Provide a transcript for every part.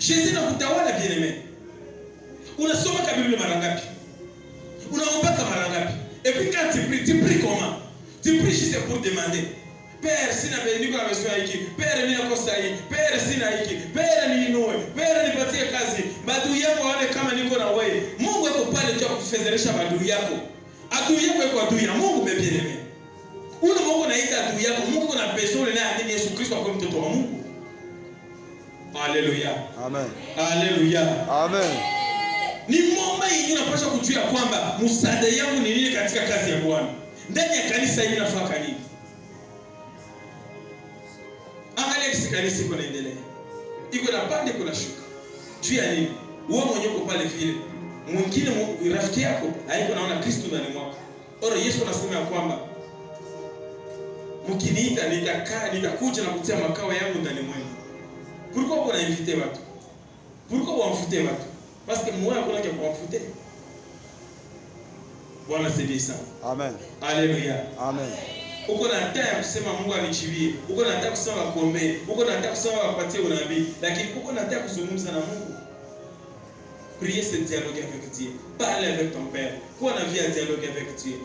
Jésus na kutawala bien-aimé. Unasoma kwa Biblia mara ngapi? Unaomba kama mara ngapi? Et puis quand tu pries comment? Tu pries juste pour demander. Père, sina niko na besoin hiki. Père, mimi nakosa hiki. Père, sina hiki. Père, niinue. Père, nipatie kazi. Badui yako wale kama niko na wewe. Mungu yuko pale tu kufedheresha badui yako. Adui yako yuko adui ya Mungu bien-aimé. Ule Mungu anaita adui yako. Mungu ana besoin naye amini Yesu Kristo kwa mtoto wa Mungu. Haleluya. Amen. Haleluya. Amen. Ni momba hii unapaswa kujua kwamba msaada yangu ni nini katika kazi ya Bwana. Ndani ya kanisa hili nafaka nini? Angalia kisi kanisa iko naendelea. Iko na pande kuna shuka. Juu ya nini? Wewe mwenyewe uko pale vile. Mwingine rafiki yako haiko naona Kristo ndani mwako. Ora Yesu anasema ya kwamba mkiniita nitakuja na kutia makao yangu ndani mwenu. Pourquoi on a invité watu? Pourquoi on a invité watu? Parce que moi on a qui on invité. Bwana sidi sana. Amen. Haleluya. Amen. Uko na nataka kusema Mungu anichibie. Uko na nataka kusema kuombe. Uko na nataka kusema wapatie unabii, lakini uko na nataka kuzungumza na Mungu. Prier ce dialogue avec Dieu. Parler avec ton Père. Kuwa na vie ya dialogue avec Dieu.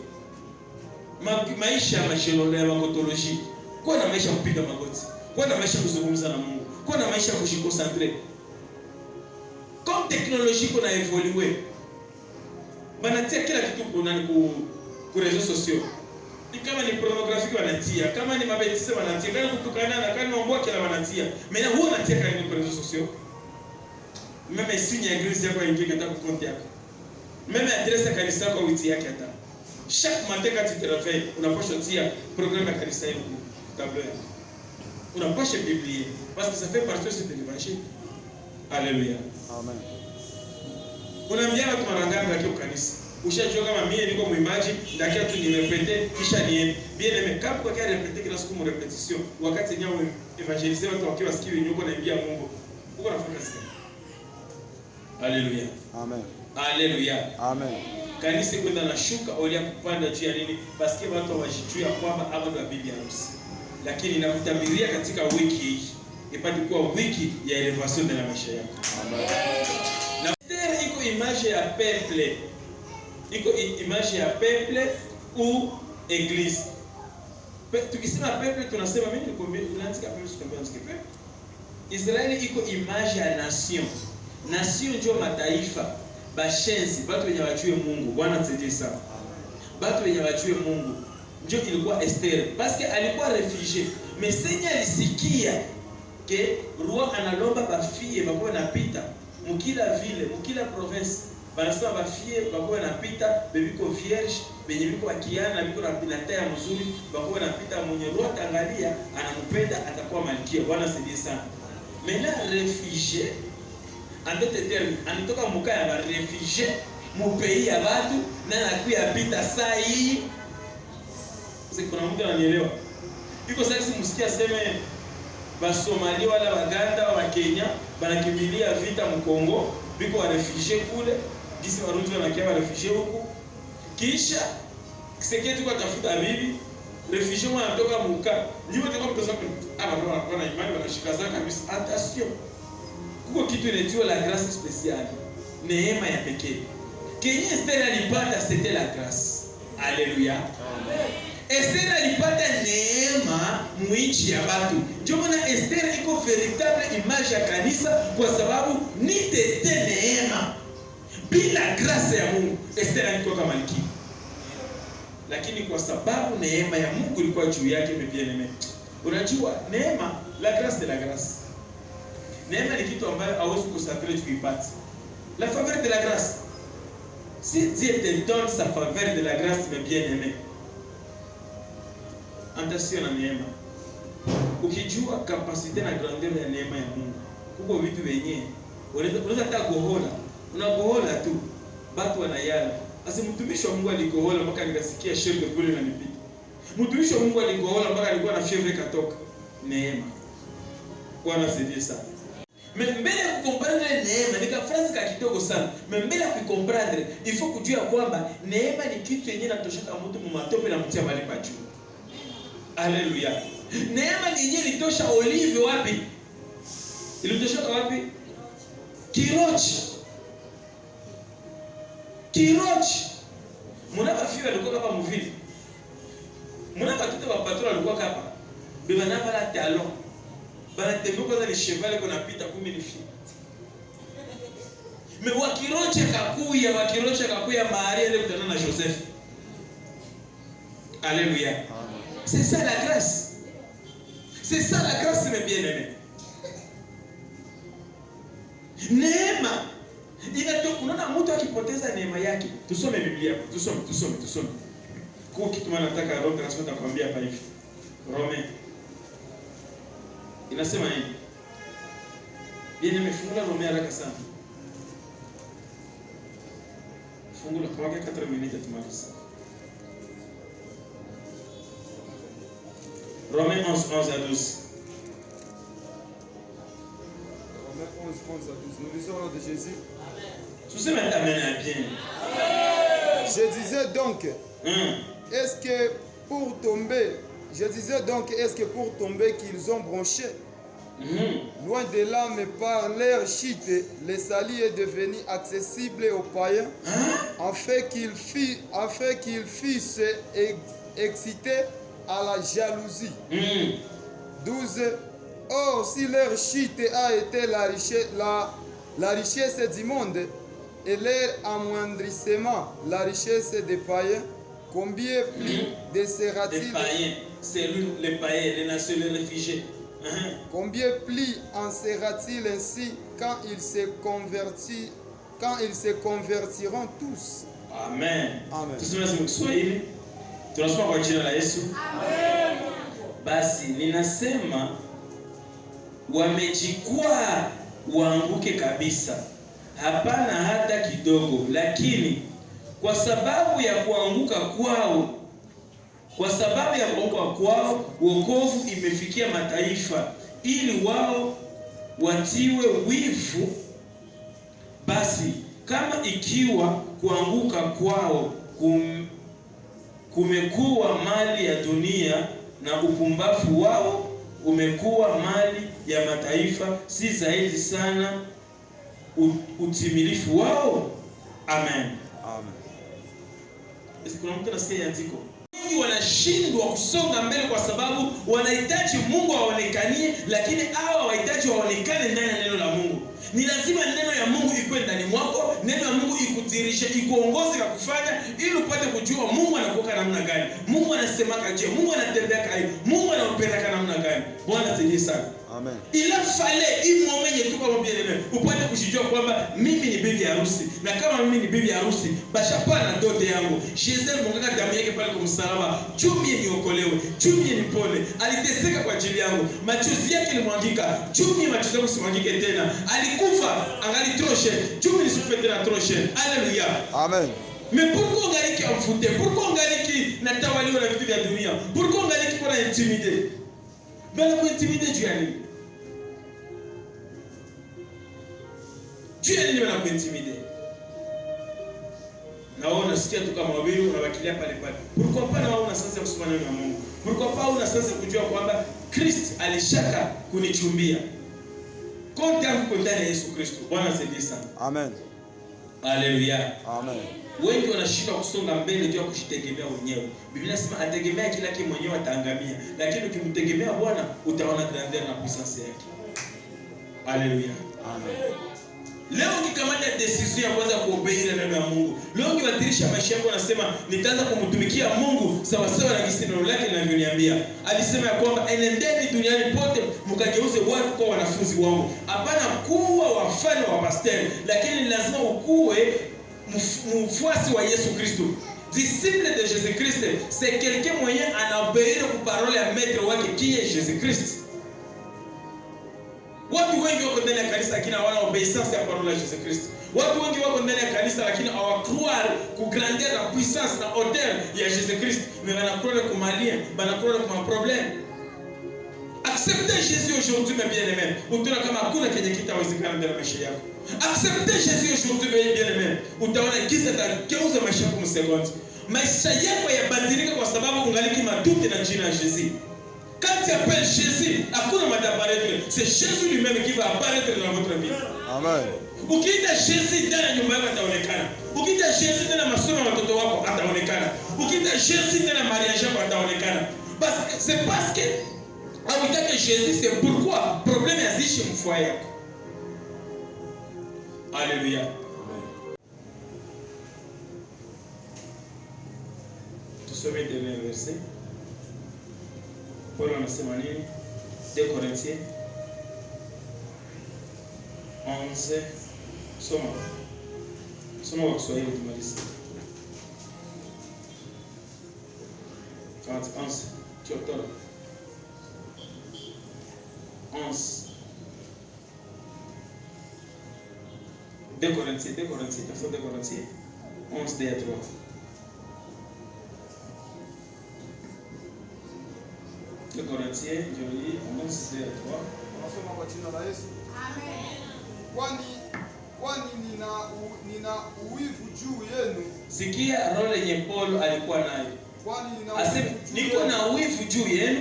Maisha ya mashelole ya magotoloji. Kuwa na maisha kupiga magoti. Kuwa na maisha kuzungumza na Mungu. Kuwa na maisha kujikoncentre. Comme technologie qu'on a évolué. Banatia kila kitu ku réseaux sociaux. Ni kama ni pornographique wanatia, kama ni mabetise wanatia, kama kutukana na kama mambo kila wanatia. Mais huo unatia kama ni réseaux sociaux. Meme signe ya église yako ingie kata ku compte yako. Meme adresse ya kanisa yako witi yake hata. Chaque matin quand tu te réveilles, unapaswa tia programme ya kanisa yako tableau yako. Unapaswa Biblia parce que ça fait partie de l'évangile. Alléluia. Amen. Unaambia watu mara ngapi katika kanisa? Ushajua kama mimi niko mwimbaji, ndakia tu nirepete kisha niende. Bien aimé, kama kwa kia repete kila siku mu repetition, wakati nyao evangeliser watu wakiwa sikio nyuko na ingia Mungu. Uko nafanya kazi. Alléluia. Amen. Alléluia. Amen. Kanisa kwenda na shuka au ya kupanda juu ya nini? Parce que watu wajijua kwamba hapo ndo bibi harusi. Lakini nakutabiria katika wiki hii ipate kuwa wiki ya elevation de la maisha yako. Amen. Na terre iko image ya peuple. Iko image ya peuple ou église. Tukisema peuple tunasema mimi nikwambia unaanzika peuple tukwambia peuple. Israeli iko image ya nation. Nation ndio mataifa. bashenzi, watu wenye wajue Mungu. Bwana tusaidie sana. Watu wenye wajue Mungu. Ndio ilikuwa Esther. Parce que alikuwa réfugié. Mais Seigneur alisikia que roi analomba bafie bakuwe napita mukila ville, mukila province. Banasema bafie bakuwe napita bebiko vierge, benye biko bakiana biko na pinata ya mzuri, bakuwe napita mwenye roi tangalia anampenda atakuwa malkia. Bwana tusaidie sana. Maintenant réfugié en d'autres termes, anatoka muka ya ba réfugié mu pays ya watu na anakuya pita saa hii. Sasa kuna mtu ananielewa? Iko sasa msikia sema ba Somalia wala Baganda wa Kenya banakimbilia vita mu Kongo, biko wa réfugié kule, gisi Warundi wanakia wa réfugié huku. Kisha kiseketi kwa tafuta bibi, réfugié wanatoka muka. Ndio tena mtu sasa wana imani wanashika zaka kabisa. Attention. Kuko kitu inaitwa la grâce spéciale. Neema ya pekee. Kenye Esther alipata c'était la grâce. Alléluia. Amen. Esther alipata neema mwinchi ya watu. Ndio maana Esther iko véritable image ya kanisa kwa sababu ni tete neema. Bila grâce ya Mungu, Esther alikuwa malkia. Lakini kwa sababu neema ya Mungu ilikuwa juu yake, bien-aimé. Unajua neema, la grâce de la grâce. Neema ni kitu ambayo hauwezi kusafiri kuipata. La faveur de la grâce. Si Dieu te donne sa faveur de la grâce, mes bien-aimés, attention na neema. Ukijua kapasite na grandeur ya neema ya Mungu, kuko vitu wenyewe unaweza hata kuhola. Unakohola tu, watu wanayala. Asi mtumishi wa Mungu alikohola mpaka nikasikia shirika kule linanipita. Mtumishi wa Mungu alikohola mpaka alikuwa na fievre katoka. Neema. Bwana asifiwe sana. Mbele ya kukomprendre neema, nikafrasi ka kidogo sana. Mbele ya kukomprendre, il faut kujua kwamba neema ni kitu yenyewe inatoshaka mtu mu matope na mtia mahali pa juu. Haleluya. Neema ni yenyewe ilitosha olive wapi? Ilitosha wapi? Kirochi. Kirochi. Muna bafiwa alikuwa kama mvili. Muna batoto wa patron alikuwa kapa. Beba na bala talon. Bana tembo kwanza ni cheval kuna pita 10 ni fi. Me wakiroche kakuya Maria ile kutana na Joseph. Alléluia. C'est ça la grâce. C'est ça la grâce mes bien-aimés. Neema. Unaona mtu akipoteza neema yake. Tusome Biblia. Tusome. Kwa kitu maana nataka Roho Mtakatifu atakwambia hapa hivi. Rome inasema hivi. Yeye nimefungula Rome haraka sana. Fungula kwa 4 minutes tumaliza. Rome 11:11 à 12. Romains 11:11 à 12. Nous lisons au nom de Jésus. Tuseme amen bien. Je disais donc, est-ce que pour tomber qu'ils ont bronché, loin de là, mais par leur chute, le salut est devenu accessible aux païens, afin qu'ils fussent excités à la jalousie. 12. Or, si leur chute a été la richesse du monde et leur amoindrissement, la richesse des païens, combien plus desserra-t-il? Les païens, c'est les païens, les nations, les réfugiés. Combien plus en sera-t-il ainsi quand ils se convertiront tous? Amen. Amen. Tuseme Kiswahili. Tunasoma kwa jina la Yesu. Amen. Basi ninasema wamejikwaa waanguke kabisa. Hapana hata kidogo, lakini kwa sababu ya kuanguka kwao wokovu imefikia mataifa ili wao watiwe wivu. Basi kama ikiwa kuanguka kwao kumekuwa mali ya dunia na upumbavu wao umekuwa mali ya mataifa, si zaidi sana utimilifu wao? Amen. Amen. Kuna mtu anasikia andiko. Wengi wanashindwa kusonga mbele kwa sababu wanahitaji Mungu aonekanie, lakini hawa hawahitaji waonekane ndani ya neno la Mungu. Ni lazima neno ya Mungu ikuwe ndani mwako, neno ya Mungu ikutirishe, ikuongoze kwa kufanya, ili upate kujua Mungu anakuwa namna gani, Mungu anasemaka je, Mungu anatembea kai, Mungu anampenda namna gani. Bwana asifiwe sana. Amen. Il a fallu un moment yetu kama bien-aimé upate kujijua kwamba mimi ni bibi harusi, na kama mimi ni bibi harusi bashapa na dote yangu. Jesus mungaka damu yake pale kwa msalaba, chumi niokolewe, chumi nipone. Aliteseka kwa ajili yangu, machozi yake limwangika, chumi machozi yangu simwangike tena. Alikufa angali troshe, chumi nisife tena troshe. Haleluya. Amen. Mais pourquoi on galiki amfute? Pourquoi on galiki natawaliwa na vitu vya dunia? Pourquoi on galiki kuna intimidé? Bana ku intimidé juu ya nini? Juu ya nini bana ku intimidé? Na wao unasikia tu kama wabili unabakilia pale pale. Pourquoi pas na wao una sasa kusoma neno la Mungu? Pourquoi pas una sasa kujua kwamba Kristo alishaka kunichumbia. Konte yangu kwa ndani ya Yesu Kristo. Bwana asifiwe sana. Amen. Haleluya. Amen. Wengi wanashindwa kusonga mbele juu ya kujitegemea wenyewe. Biblia inasema ategemea kila kitu mwenyewe ataangamia, lakini ukimtegemea Bwana utaona grandeur na puissance yake. Haleluya. Amen. Leo ukikamata decision ya kwanza kuobeira neno ya Mungu, leo ukibadilisha maisha yako unasema nitaanza kumtumikia Mungu sawa sawa na jinsi neno lake linavyoniambia. Alisema ya kwamba enendeni duniani pote mkageuze watu kwa wanafunzi wangu. Hapana kuwa wafano wa pastor, lakini lazima ukuwe mfuasi wa Yesu Kristo. Disciple de Jésus Christ, c'est quelqu'un moyen à obéir aux paroles à maître wake qui est Jésus Christ. Watu wengi wako ndani ya kanisa lakini hawana obedience ya parole ya Jésus Christ. Watu wengi wako ndani ya kanisa lakini hawakroire ku grandeur na puissance na hauteur ya Jésus Christ, mais wanakroire ku malien, wanakroire ku problème. Acceptez Jésus aujourd'hui mes bien-aimés. Utaona kama hakuna kenye kitawezekana ndani ya maisha yako. Acceptez Jésus aujourd'hui mes bien-aimés. Utaona kisa atageuza maisha yako msekondi. Maisha yako yabadilika kwa sababu ungaliki matuti na jina la Jésus. Quand tu appelles Jésus, hakuna mataparetre. C'est Jésus lui-même qui va apparaître dans votre vie. Amen. Ukiita Jésus ndani ya nyumba yako ataonekana. Ukiita Jésus ndani ya masomo ya watoto wako ataonekana. Ukiita Jésus ndani ya mariage yako ataonekana. C'est parce que awitake Jésus, c'est pourquoi problème yazishi mfoya yako. Alléluia. Tusome dernier verset. Paul anasema nini? 2 Corinthiens 11. Soma kwa Kiswahili tumalize. 11. Chapter 11. 2 Corinthiens, 2 Corinthiens, 11 des 3. Le Corinthiens, je lis 11 des 3. Tunasoma kwa jina la Yesu. Amen. Kwani nina uwivu juu yenu. Sikia roho yenye Paulo alikuwa nayo. Kwani niko na uwivu juu yenu,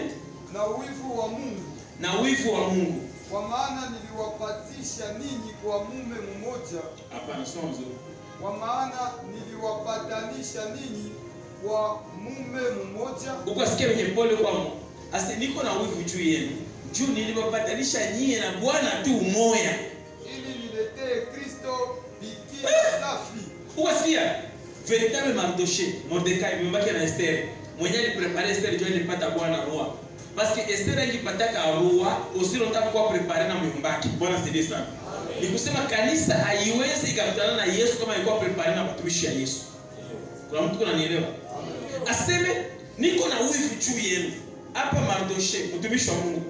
na uwivu wa Mungu. Na uwivu wa Mungu. Kwa maana niliwapatisha ninyi kwa mume mmoja. Hapana, soma mzuri. Kwa maana niliwapatanisha ninyi kwa mume mmoja. Ukasikia wenye Paulo kwa Mungu. Niko na wivu juu yenu, juu niliwapatanisha nyie na Bwana tu umoja, ili niletee Kristo bikira safi. Ukasikia véritable Mardoché, Mordekai mbaki na Esther. Mwenye aliprepare Esther ndio alipata Bwana roa. Parce que Esther alipata roa, aussi longtemps kwa prepare na mbaki. Bwana sidie sana. Ni kusema kanisa haiwezi ikakutana na Yesu kama ilikuwa prepare na watumishi ya Yesu. Kuna mtu kunanielewa? Aseme niko na wivu juu yenu. Hapa Mardoché, mtumishi wa Mungu,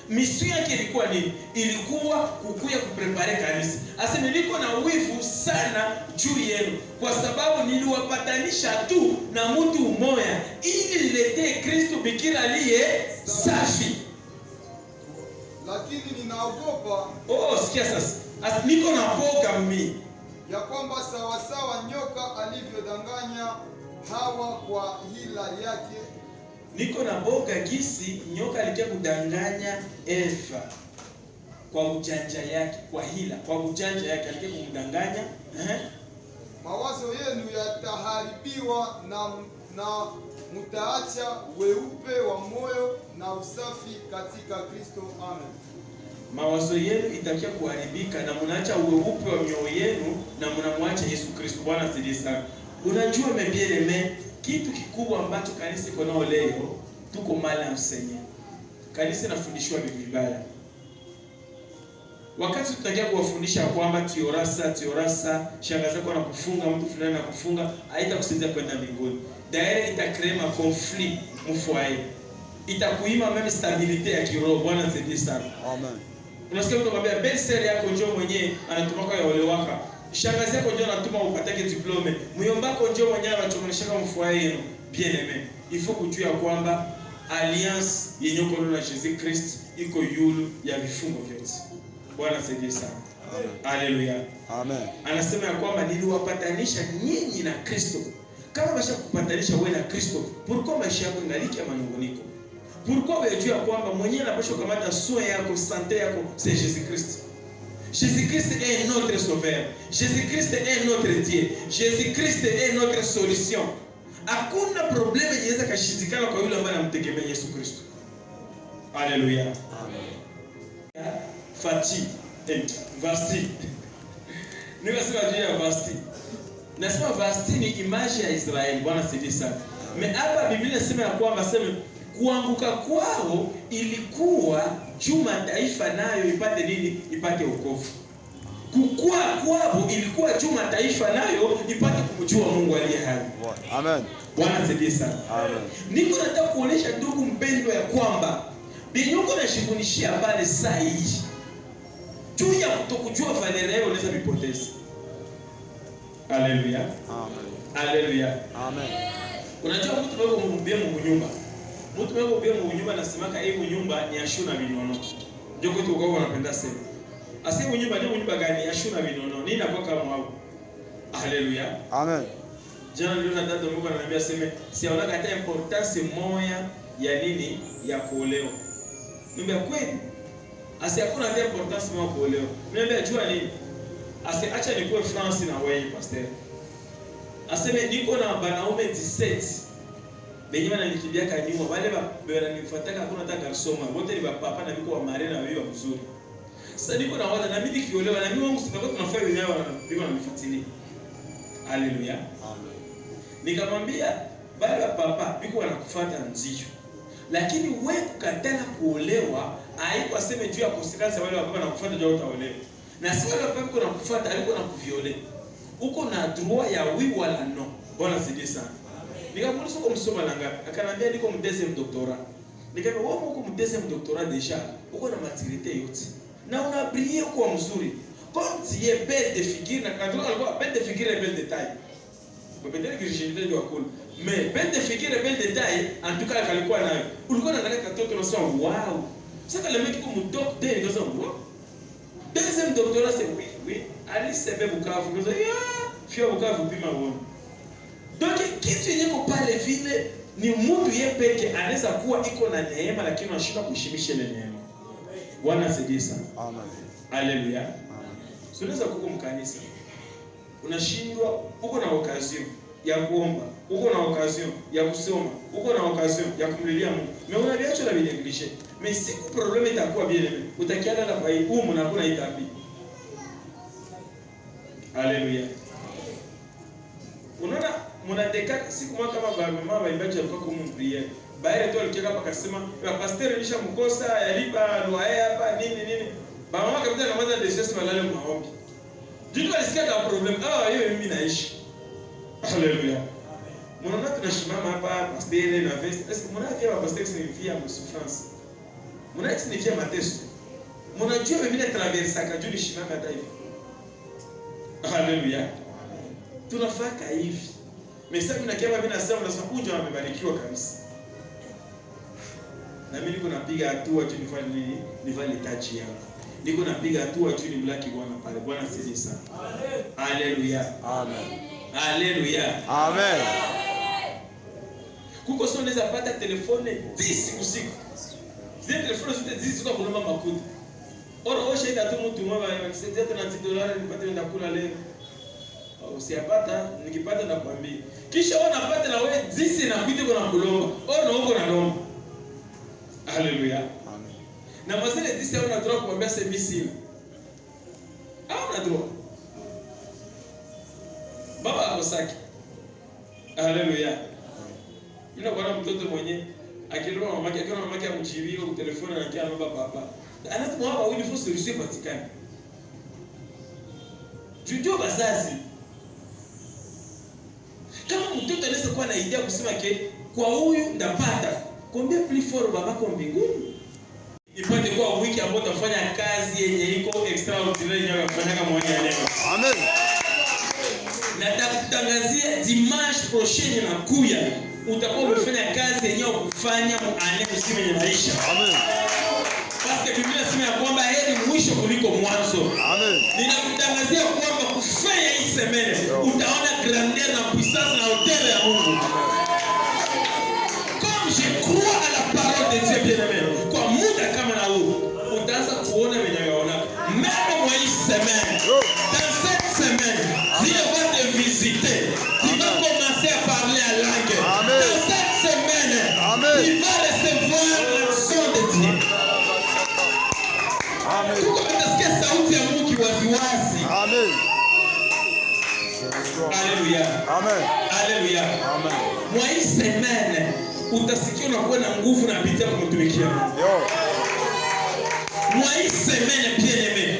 mission yake ilikuwa nini? Ilikuwa kukuya kuprepare kanisa. Aseme niko na wivu sana juu yenu kwa sababu niliwapatanisha tu na mtu mmoja ili niletee Kristo bikira aliye safi. Lakini ninaogopa. Sikia sasa. Niko na boga mimi ya kwamba sawasawa nyoka alivyodanganya Hawa kwa hila yake. Niko na boga gisi nyoka alikia kudanganya Eva kwa ujanja yake, kwa hila, kwa ujanja yake alikia kumdanganya. Mawazo yenu yataharibiwa na mtaacha weupe wa moyo na usafi katika Kristo. Amen. mawazo yenu itakia kuharibika na mnaacha uweupe wa mioyo yenu na mnamwacha Yesu Kristo. Bwana asifiwe sana. Unajua mebieleme, kitu kikubwa ambacho kanisa iko nao leo, tuko mali amsenye. Kanisa inafundishwa vibaya. Wakati tutakia kuwafundisha kwamba tiorasa, shangaza kwa na kufunga, mtu fulani na kufunga, haitakusaidia kwenda mbinguni. Daire itakrema conflict mfoyer. Itakuima meme stabilite ya kiroho. Bwana asifiwe sana. Amen. Unasikia mtu anambia belle-sœur yako njoo mwenyewe anatuma kwa ole waka. Shangazi yako njoo anatuma upatake diplome. Myombako njoo mwenyewe anachomonesha kama mfoyer yenu. Bien aimé. Il faut kujua kwamba alliance yenye uko na Jesus Christ iko yulu ya vifungo vyote. Bwana asifiwe sana. Haleluya. Amen. Anasema ya kwamba niliwapatanisha nyinyi na Kristo. Kama basha kupatanisha wewe na Kristo, pourquoi maisha yako ingaliki ya manunguniko? Pourquoi wewe ya kwamba mwenyewe anapaswa kamata soin yako, santé yako, c'est Jésus Christ. Jésus Christ est notre sauveur. Jésus Christ est notre Dieu. Jésus Christ est notre solution. Hakuna probleme inaweza kashindikana kwa yule ambaye anamtegemea Yesu Kristo. Haleluya. Amen. Fati vasti. Nikasema juu ya vasti. Nasema vasti ni image ya Israeli. Bwana asifiwe sana. Hapa Biblia inasema ya kwamba kuanguka kwao ilikuwa juu mataifa nayo ipate nini? Ipate wokovu. Kukua kwao ilikuwa juu mataifa nayo ipate kumjua Mungu aliye hai. Amen. Bwana asifiwe sana. Amen. Niko nataka kuonesha ndugu mpendwa ya kwamba binyuko na shikunishia pale saa hii. Juu ya kutokujua valere yao unaweza vipoteza. Haleluya. Amen. Haleluya. Amen. Unajua mtu wako mhumbia Mungu nyumba. Mtu wako mhumbia Mungu nyumba nasemaka hii nyumba ni ashuna binono. Ndio kitu kwa wanapenda sema. Asiye nyumba ni nyumba gani? Ashuna binono. Nini nakuwa kama wao? Haleluya. Amen. Jana ndio na dada Mungu ananiambia sema siaona hata importance moja ya nini ya kuolewa. Niambia kweli. Asi hakuna hata importance moja kuolewa. Niambia jua nini? Asi acha nikuwe France na wewe pastor. Aseme niko na banaume 17. Benye wananikimbia kanyuma wale wananifuataka hakuna hata garsoma. Wote ni papa na niko wa marena wao mzuri. Sasa niko na wale na mimi nikiolewa na mimi wangu sitakuwa tunafanya wenyewe wanapigwa na mifuatilia. Haleluya. Amen. Nikamwambia baba papa biko wanakufuata nzio. Lakini wewe kukatana kuolewa haiko aseme juu ya kusikanza wale wababa na kufuata juu utaolewa. Na si wale wababa kuna kufuata alikuwa na kuviole. Uko na droit ya oui wala non. Bwana asifiwe sana. Nikamuuliza uko msoma na ngapi? Akanambia niko mu deuxième doctorat. Nikamwambia wewe uko mu deuxième doctorat déjà. Uko na maturité yote. Na una briller uko mzuri. Comme tu es belle de figure na quand alikuwa belle de figure et belle de taille. Peut-être que j'ai dit cool. Mais belle de figure et belle de taille, en tout cas alikuwa nayo. Ulikuwa unaangalia katoto unasema wow. Sasa le mec comme docteur il dit wow. Deuxième doctorat c'est oui. Ali sebe Bukavu. Ngoza ya fio Bukavu pima uone. Donc kitu yenye ko pale vile ni mtu yeye peke anaweza kuwa iko na neema lakini anashindwa kuheshimisha ile neema. Bwana asifiwe sana. Amen. Haleluya. Amen. Unaweza kuko mkanisa. Unashindwa uko na occasion ya kuomba, uko na occasion ya kusoma, uko na occasion ya kumlilia Mungu. Mais unaviacha na vineglige. Mais siku problème itakuwa bien aimé. Utakiana na kwa hii na kuna itapi. Haleluya. Unaona mnadeka siku moja kama mama waimbaji walikuwa kumprier. Baada tu alikia hapa akasema, "Pastor nisha mkosa yalipa loyer hapa nini." Mama kabisa na mwanza desesi walale maombi. Jiko alisikia kama problem. Hiyo mimi naishi. Haleluya. Mnaona tunashimama hapa pastor na vest. Est-ce que mnafia wa pastor signifia souffrance? Mnaishi signifia mateso. Mnajua mimi na traversa kajuni shimama hata hivi. Haleluya. Tunafaka hivi. Mesa mimi nakiamba mimi nasema unasema amebarikiwa kabisa. Na mimi niko napiga hatua juu nifanye nini? Nifanye tachi yangu. Niko napiga hatua juu ni mlaki Bwana pale. Bwana asifiwe sana. Haleluya. Amen. Haleluya. Amen. Kuko sio unaweza pata telefone 10 usiku. Zile telefone zote 10 ziko kulomba makundi. Ora shida tu mtu mmoja anasaidia tena $10 nipate nenda kula leo. Usiyapata nikipata nakwambia. Kisha unapata na wewe 10 na kuita kuna kulomba. Na uko na lomba. Haleluya. Amen. Na mazele disi hauna droit kumwambia sema sina. Hauna droit. Baba akosaki. Haleluya. Mimi naona mtoto mwenye akiloma mamake, akiona mamake amjibie kwa telefoni na kia baba papa. Anatumwa baba ili fosi ruhusa patikane. Jujua bazazi. Kama mtoto anaweza kuwa na idea kusema ke kwa huyu ndapata, kuambia pliforo babako mbinguni. Ipate kwa wiki ambayo utafanya kazi yenye iko extraordinary yenye kufanyaka mwaka leo. Amen. Natakutangazia dimanche prochaine na kuya utakuwa umefanya kazi yenye kufanya muane mzima yenye maisha. Amen. Basi Biblia inasema kwamba heri mwisho kuliko mwanzo. Amen. Ninakutangazia kwamba kufanya hii semene utaona grandeur na puissance na hauteur ya Mungu. Comme je crois à la parole de Dieu bien-aimé, kwa muda kama na huu utaanza kuona wenye waona. Même moi hii semene, dans cette semaine, Dieu va te visiter. Tu vas commencer à parler à langue. Amen. Dans cette semaine, Amen. tu vas recevoir l'action de Dieu. Amen. Tuko tutasikia sauti ya Mungu waziwazi. Amen. Haleluya. Amen. Haleluya. Amen. Mwa hii semene utasikia unakuwa na nguvu na bidii kumtumikia Mungu. Yo. Mwa hii semene bien aimé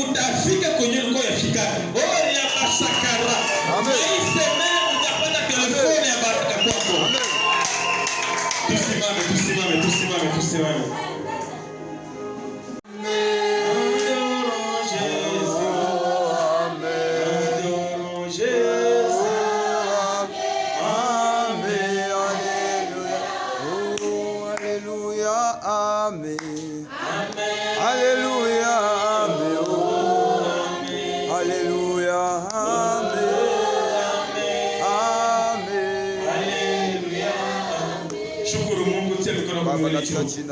utafika kwenye ulikuwa yafika. Oh ya basakara. Amen. Mwa hii semene utapata telefoni ya baraka kwako. Amen. Tusimame.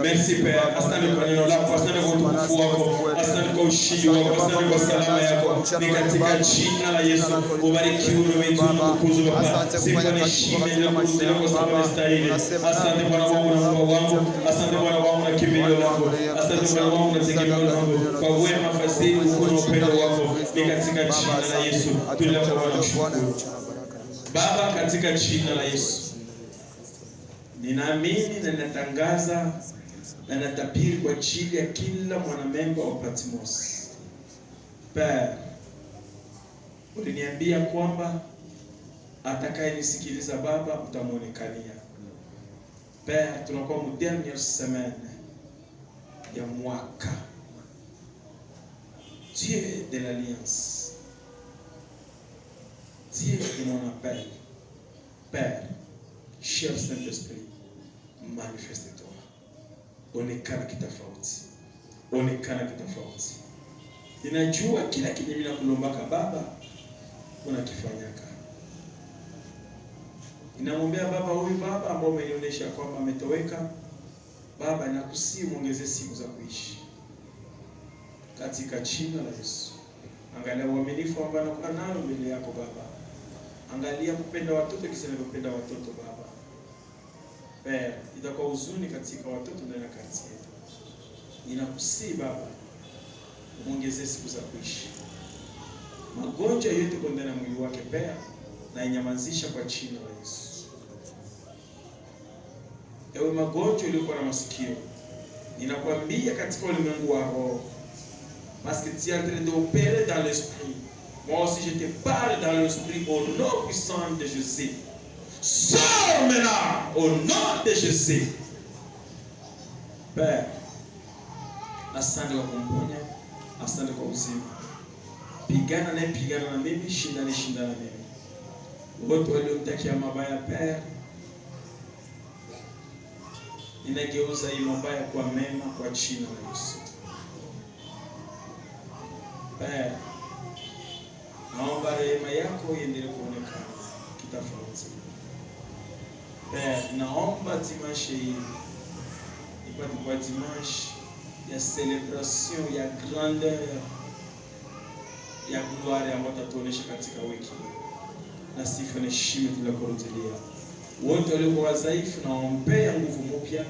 Merci Père, asante kwa neno lako, asante kwa utukufu wako, asante kwa ushindi wako, asante kwa salama yako. Ni katika jina la Yesu, ubariki wewe wetu mtukufu Baba. Sifa na heshima na kusifiwa kwa sababu unastahili. Asante Bwana wangu na Mungu wangu, asante Bwana wangu na kimbilio lako, asante Bwana wangu na tegemeo lako, kwa wema, fadhili, ukuu na upendo wako. Ni katika jina la Yesu tunakushukuru Baba, katika jina la Yesu. Ninaamini na natangaza na natabiri kwa ajili ya kila mwanamemba wa Patmos. Père, uliniambia kwamba atakayenisikiliza Baba utamuonekania. Père, tunakuwa mu dernière semaine ya mwaka. Dieu de l'alliance. Dieu de mon appel. Père, cher Saint-Esprit, manifeste-toi. Onekana kitofauti. Ninajua kila kitu mimi nakulombaka Baba unakifanyaka. Ninamwombea Baba huyu Baba ambao umenionyesha kwamba ametoweka. Baba, nakusihi muongeze siku za kuishi. Katika jina la Yesu. Angalia uaminifu ambao anakuwa nao mbele yako Baba. Angalia kupenda watoto kisa kupenda watoto Baba. Père, itakuwa huzuni katika watoto ndani ya kanisa yetu. Ninakusihi Baba, muongeze siku za kuishi. Magonjwa yote kwa ndani ya mwili wake Père, na inyamazisha kwa jina la Yesu. Ewe magonjwa yaliyokuwa na masikio, ninakwambia katika ulimwengu wa roho, parce que tu es en train d'opérer dans l'esprit. Moi aussi je te parle dans l'esprit au nom puissant de Jésus. Sors maintenant au nom de Jésus. Père, asante kwa kumponya, asante kwa uzima. Pigana na mimi, shindana na mimi. Wote waliomtakia mabaya Père, ninageuza hii mabaya kwa mema kwa jina la Yesu. Père, naomba rehema yako iendelee kuonekana kitofauti. Père, naomba dimanche hii ipate kwa dimanche ya celebration ya grandeur ya gloire ambayo tutaonesha katika wiki. Na sifa na heshima tunakurudia. Wote walio wadhaifu na waombea nguvu mpya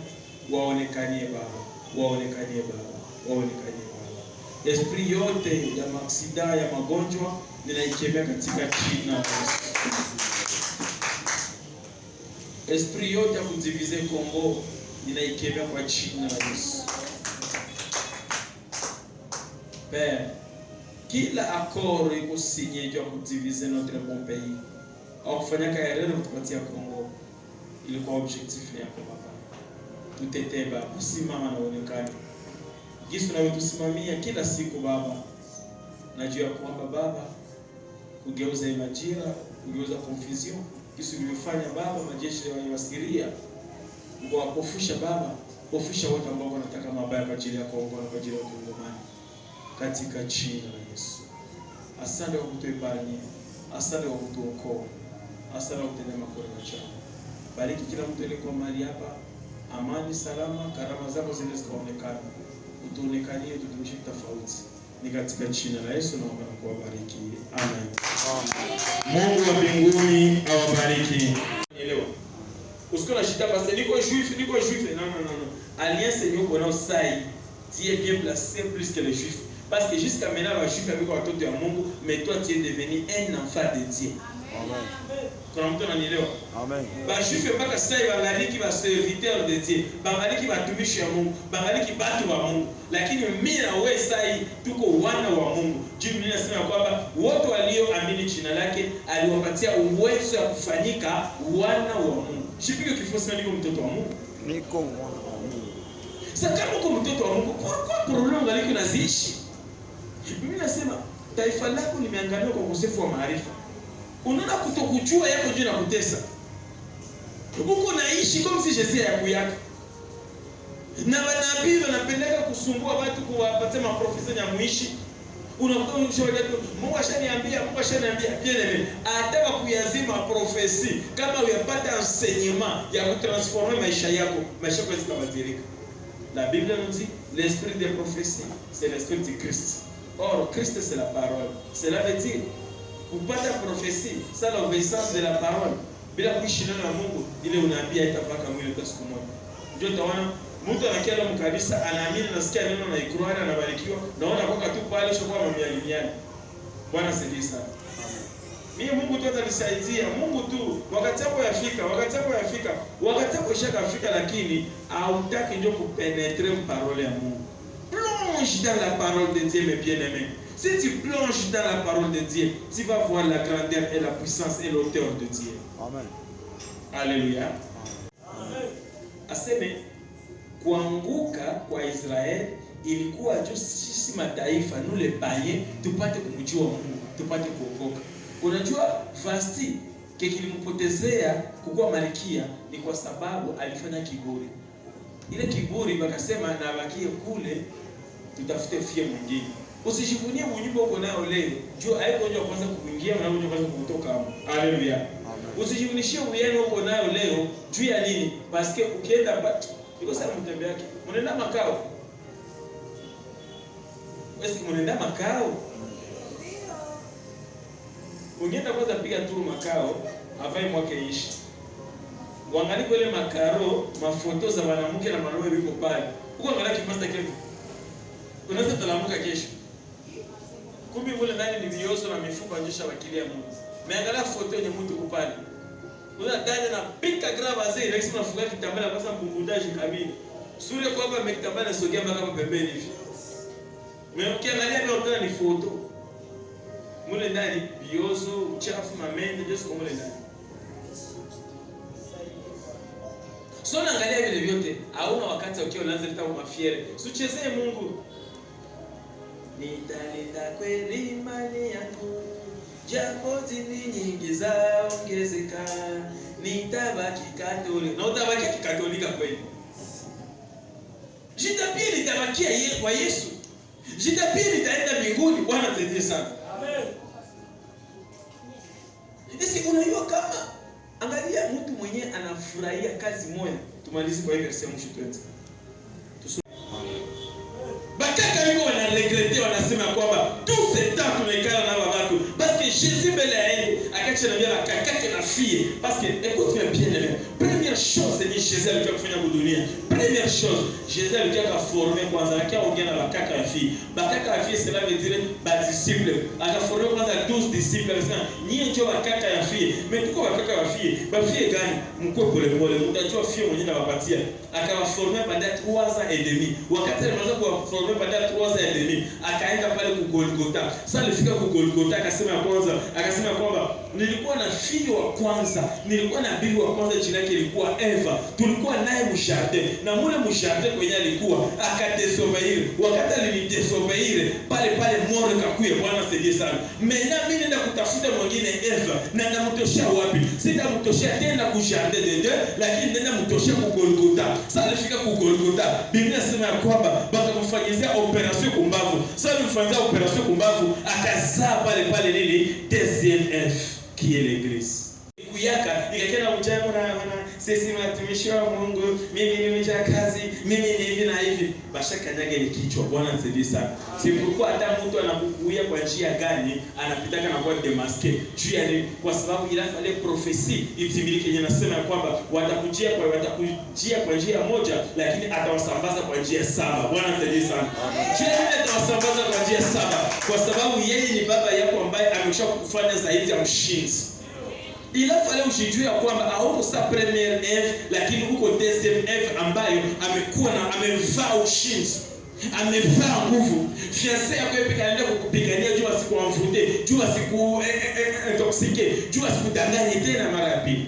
waonekanie Baba. waonekanie Baba, waonekanie Baba. Esprit yote ya maksida ya magonjwa ninaikemea katika jina la Yesu. Esprit yote ya kudivize Kongo ninaikemea kwa jina la Yesu. Père, kila accord iko signé juu ya kudivize notre bon pays au kufanya kaerere kutupatia Kongo, ilikuwa objectif yako Baba. Tutetee Baba, simama na uonekane. Yesu na tusimamia kila siku Baba. Najua kwamba Baba kugeuza majira, kugeuza confusion, Yesu ulifanya Baba majeshi ya Syria. Kuwapofusha Baba, pofusha wote ambao wanataka mabaya kwa ajili ya Kongo na kwa ajili ya Kongomani. Katika jina la Yesu. Asante kwa kutuepanya, asante kwa kutuokoa, asante kwa kutenda makoro machana. Bariki kila mtu aliyekuwa mahali hapa, amani, salama, karama zako zile zikaonekana. Utuonekanie, tutumishi tofauti. Ni katika jina la Yesu naomba na kuwabariki. Amen. Mungu wa mbinguni awabariki. Elewa. Usikue na shida parce niko juif. Non. Alliance nyoko na usai. Tu es bien placé plus que les juifs. Parce que jusqu'à maintenant, les juifs avec watoto ya Mungu, mais toi tu es devenu un enfant de Dieu. Amen. Kuna mtu ananielewa? Amen. Ba juifs mpaka sasa wangaliki ba serviteur de Dieu, bangaliki batumishi ya Mungu, bangaliki batu wa Mungu. Lakini mimi na wewe sasa tuko wana wa Mungu. Biblia inasema kwamba wote walioamini jina lake aliwapatia uwezo wa kufanyika wana wa Mungu. Shipige kifusi niko mtoto wa Mungu. Niko wana wa Mungu. Sasa kama uko mtoto wa Mungu, kwa problem ngaliki unaziishi? Mimi nasema taifa lako limeangaliwa kwa ukosefu wa maarifa. Unaona kutokujua yako juu na kutesa. Uko naishi kama si jesia ya kuyaka. Na manabii wanapendeka kusumbua watu kuwapatia maprofesa ya muishi. Unakuta ushauri tu Mungu ashaniambia bien ataka kuyazima profesi kama uyapata enseignement ya kutransformer maisha yako zikabadilika. La Bible nous dit l'esprit des prophéties c'est l'esprit de Christ. Or Christ c'est la parole. Cela veut dire kupata prophétie c'est l'obéissance de la parole. Bila kuishi neno la Mungu ile unaambia itapaka mwili kwa siku moja. Ndio utaona mtu anakienda mkanisa anaamini nasikia neno na ikrari anabarikiwa naona kwa tu pale sio kwa mamialimiani. Bwana saidie sana. Mimi Mungu tu atanisaidia. Mungu tu wakati wako yafika. Wakati wako ishakafika lakini hautaki ndio kupenetre parole ya Mungu. Plonge dans la parole de Dieu mes bien-aimés. Si tu plonges dans la parole de Dieu, tu vas voir la grandeur et la puissance et l'auteur de Dieu. Amen. Alléluia. Amen. Aseme kuanguka kwa Israeli ilikuwa juu sisi mataifa nule paye tupate kumjua Mungu, tupate kuokoka. Unajua Vasti kilimpotezea kukuwa malkia ni kwa sababu alifanya kiburi. Ile kiburi wakasema na bakie kule tutafute fie mwingine. Usijivunie mnyumba uko nayo leo. Juu haiko ndio kwanza kuingia na ndio kwanza kutoka hapo. Haleluya. Usijivunishie uyeno uko nayo leo juu ya nini? Parce ukienda iko sana mtembe yake. Mnaenda makao. Wewe mnaenda makao. Ungeenda kwanza piga turu makao, avai mwake ishi. Wangali kwa ile makaro, mafoto za mwanamke na mwanaume wiko pale. Uko angalia kipasta kesho. Unaweza talamuka kesho. Kumbe mule ndani ni vioso na mifupa njisha wakilia Mungu. Meangalia foto yenye mtu uko pale. Una dada na pika grava zile, lakini unafunga kitambala kwanza mbungudaji kamili. Sura kwa hapa mekitambala sogea mpaka pembeni hivi. Ukiangalia ndio ni foto. Mule ndani biozo, uchafu, mamende, Yesu kwa mule ndani. So naangalia vile vyote, hauna wakati ukiwa unaanza leta mafiere. Usichezee Mungu. Nitaleta kweli imani yangu. Japo zini nyingi zaongezeka. Nitabaki Katolika. Na utabaki Katolika kweli. Jitapia nitabakia kwa Yesu. Jitapia nitaenda mbinguni. Bwana tusaidie sana. Esi unajua kama angalia mtu mwenye anafurahia kazi moja. Tumalize kwa hiyo verse mwisho tuanze. Bakaka yuko wanaregrete wanasema kwamba tout ce temps tunaikala na watu parce que Jésus mbele aende akacha na bila kaka kaka na fille. Parce que, écoute-moi bien aimé, première chose c'est Jésus alikuwa kufanya kwa dunia. Première chose, Jésus alikuwa former kwanza akaongea na bakaka ya fille. Bakaka ya fille cela veut dire ba disciple. Akaformer kwanza 12 disciples akasema nyie ndio bakaka ya fille. Mais tuko bakaka ya fille. Ba fille gani? Mko pole pole. Mtajua fille mwenyewe anawapatia. Akawaformer pendant 3 ans et demi. Wakati alianza kuwaformer pendant 3 ans et demi, akaenda pale ku Golgotha. Sasa alifika ku Golgotha akasema kwamba nilikuwa na fille wa kwanza, nilikuwa na bibi wa kwanza jina yake ilikuwa Eva. Tulikuwa naye mjardin na mule mjardin kwenye alikuwa akadesobéir. Wakati alinidesobéir pale moro kakuya. Bwana saidie sana. Maintenant mimi nenda kutafuta mwingine Eva na namtoshia wapi? Sitamtoshia tena ku jardin de Dieu, lakini nenda mtoshia ku Golgotha. Sasa alifika ku Golgotha. Biblia inasema ya kwamba bakamfanyizia operation kumbavu. Sasa alimfanyia operation kumbavu akazaa pale nini? Deuxième œuf qui est l'église. Kuyaka ikakena mjamo na sisi watumishi wa Mungu, mimi ni mjakazi, mimi ni hivi na hivi. Bashaka nyage ni kichwa. Bwana msaidie sana. Si pourquoi hata mtu anakukuia kwa njia gani anapitaka na kwa demaske. Juu ya nini? Kwa sababu ila ile prophecy itimilike yenye nasema kwamba watakujia kwa njia moja lakini atawasambaza kwa njia 7. Bwana msaidie sana. Juu ya atawasambaza kwa njia 7 kwa sababu yeye ni baba yako ambaye ameshakufanya zaidi ya mshinzi. Il a fallu ujijue ya kwamba hauko sa première Eve lakini uko deuxième Eve ambayo amevaa ushindi, amevaa nguvu. Fiancé yako yeye anaenda kukupigania juu asikumvute, juu asiku intoxique, juu asikudanganye tena mara ya pili.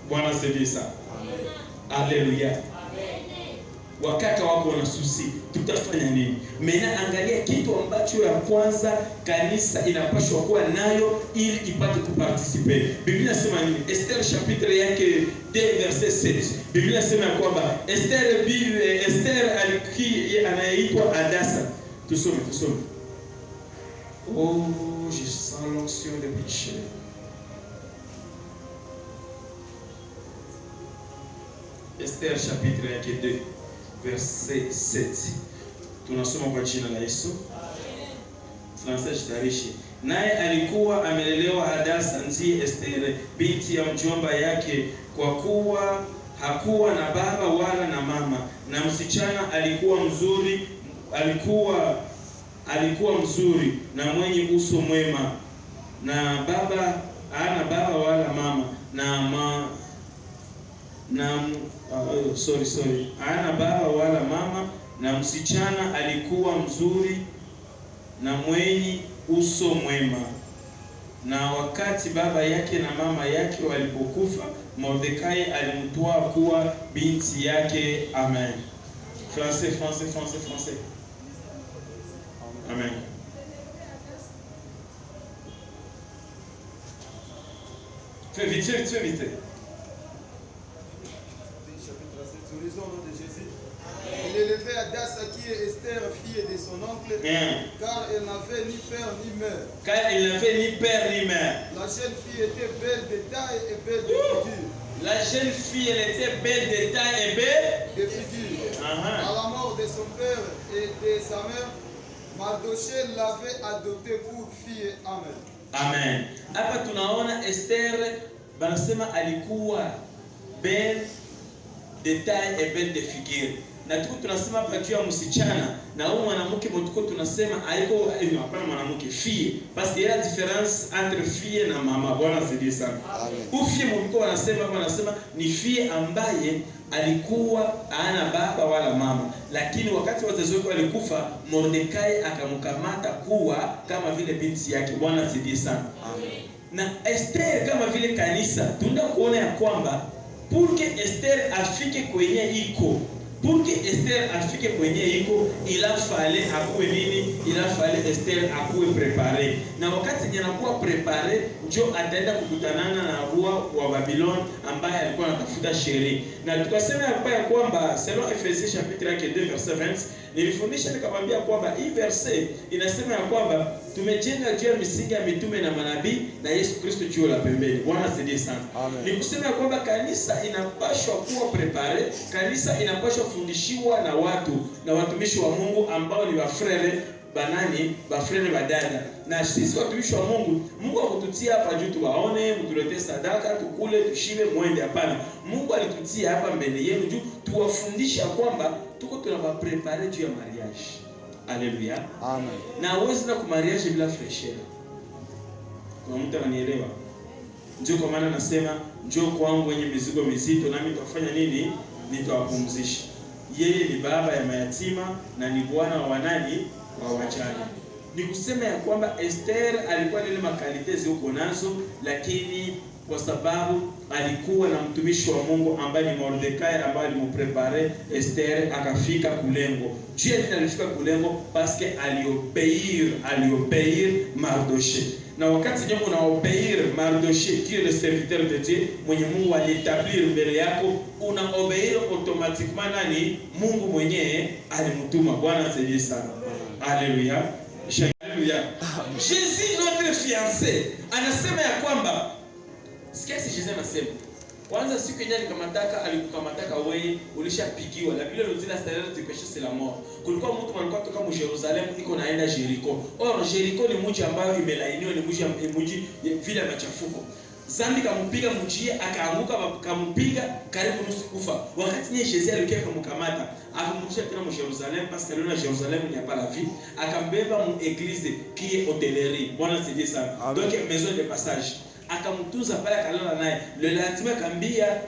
Bwana asifiwe sana. Haleluya. Wakaka wako wana susi, tutafanya nini? Mena angalia kitu ambacho ya kwanza kanisa inapaswa kuwa nayo ili ipate kuparticiper. Biblia inasema nini? Esther chapitre yake 2 verset 7. Biblia inasema kwamba Esther alikuwa anaitwa Hadasa. Tusome. Oh, je sens l'onction de Michel. Esther chapitre yake 2 verset 7. Tunasoma kwa jina la Yesu. Français jitarishi. Naye alikuwa amelelewa Hadasa ndiye Esther binti ya mjomba yake, kwa kuwa hakuwa na baba wala na mama, na msichana alikuwa mzuri na mwenye uso mwema, na hana baba wala mama hana baba wala mama, na msichana alikuwa mzuri na mwenye uso mwema. Na wakati baba yake na mama yake walipokufa, Mordekai alimtoa kuwa binti yake. Amen. Français. Amen. Fais vite. Il élevait Hadassa qui est Esther, fille de son oncle, car elle n'avait ni père ni mère. La jeune fille était belle de taille et belle de figure. La jeune fille, elle était belle de taille et belle de figure. À la mort de son père et de sa mère, Mardoché l'avait adoptée pour fille. Amen. Hapa tunaona Esther banasema alikuwa belle de taille et belle de figure. Na tuko tunasema hapa juu ya msichana na huyu mwanamke mtuko tunasema haiko hapana mwanamke fille, parce qu'il y a différence entre fille na mama. Bwana asifiwe sana. Fille mtuko wanasema ni fille ambaye alikuwa hana baba wala mama, lakini wakati wazazi wake walikufa, Mordekai akamkamata kuwa kama vile binti yake. Bwana asifiwe sana. Na Esther kama vile kanisa tunataka kuona ya kwamba pour que Esther afike kwenye iko, ila fale akuwe nini? Ila fale Esther akuwe prepare. Na wakati anakuwa prepare, ndio ataenda kukutanana na roi wa Babylon ambaye alikuwa anatafuta sheria. Na tukasema ya kwamba selon Ephésiens chapitre 2 verset 20, nilifundisha nikamwambia kwamba hii verse inasema ya kwamba tumejenga juu ya misingi ya mitume na manabii na Yesu Kristo juu la pembeni. Bwana asifiwe sana. Ni kusema kwamba kanisa inapaswa kuwa prepare, kanisa inapaswa fundishiwa na watu na watumishi wa Mungu ambao ni wafrere banani bafrene badada. Na sisi watumishi wa Mungu, Mungu hakututia hapa juu tuwaone, mtuletee sadaka, tukule, tushibe, muende. Hapana. Mungu alitutia hapa mbele yenu juu tuwafundisha kwamba tuko tunawaprepare juu ya mariage. Haleluya. Amen. Na uwezi na kumariage bila fresher. Kuna mtu ananielewa? Ndio kwa maana nasema njoo kwangu wenye mizigo mizito nami nitafanya nini? Nitawapumzisha. Yeye ni baba ya mayatima na ni bwana wa wanani? Wa wajane. Ni kusema ya kwamba Esther alikuwa na ile makalite huko nazo, lakini kwa sababu alikuwa na mtumishi wa Mungu ambaye ni Mordekai ambaye alimprepare Esther akafika kulengo. Dieu alifika kulengo parce que aliobeir Mardoché. Na wakati nyingi unaobeir Mardoché qui est le serviteur de Dieu, mwenye Mungu alitablir mbele yako, unaobeir automatiquement nani? Mungu mwenyewe alimtuma. Bwana asifiwe sana. Alléluia. Alléluia. Jésus notre fiancé anasema ya kwamba sikia si Jésus anasema kwanza siku yenyewe alikukamataka wewe ulishapigiwa la Biblia inasema la salaire du péché c'est la mort. Kulikuwa mtu alikuwa kutoka mu Jerusalem iko naenda Jericho. Or Jericho ni mji ambao imelainiwa, ni mji vile machafuko. Zambi kampiga mjia akaanguka, kampiga karibu nusu kufa. Wakati nye Jésus alikuwa kumkamata, akamrudisha tena mu Jerusalem parce que aliona Jerusalem ni hapa la vie, akambeba mu église qui est hôtellerie. Bwana asifiwe sana. Donc maison de passage. Akamtunza pale akalala naye. Le lendemain akambia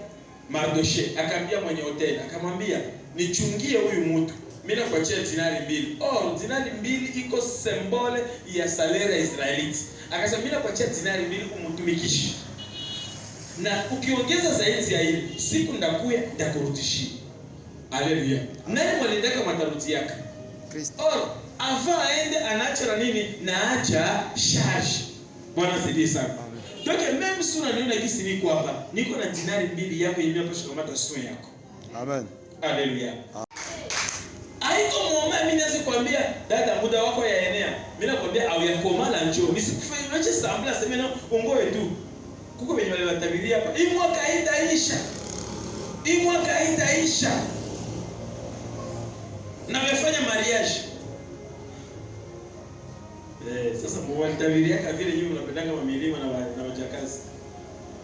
Mardoché, akambia mwenye hotel, akamwambia nichungie huyu mtu. Mimi nakuachia dinari 2. Oh, dinari 2 iko symbole ya salaire ya Israelite. Akasema mimi nakuachia dinari 2 kumtumikisha. Na ukiongeza zaidi ya hili, siku ndakuya ndakurudishia. Haleluya. Nani mwalindaka mataruti yake? Kristo. Oh, avant aende anaacha na nini? Naacha charge. Bwana asifiwe sana. Donc même si unaniona kisi niko hapa, niko na dinari 2 yako yenyewe hapo shikamata somo yako. Amen. Haleluya. Haiko mama mimi naweza kuambia dada muda wako yaenea. Mimi nakwambia au yakomala njoo. Nisikufanye unache sambla sema na ongoe tu. Kuko wenye wale watabiria hapa. Hii mwaka haitaisha. Hii mwaka haitaisha. Na wafanya mariage. Sasa mwatabiria kama vile nyinyi mnapendanga mamilima na wajakazi.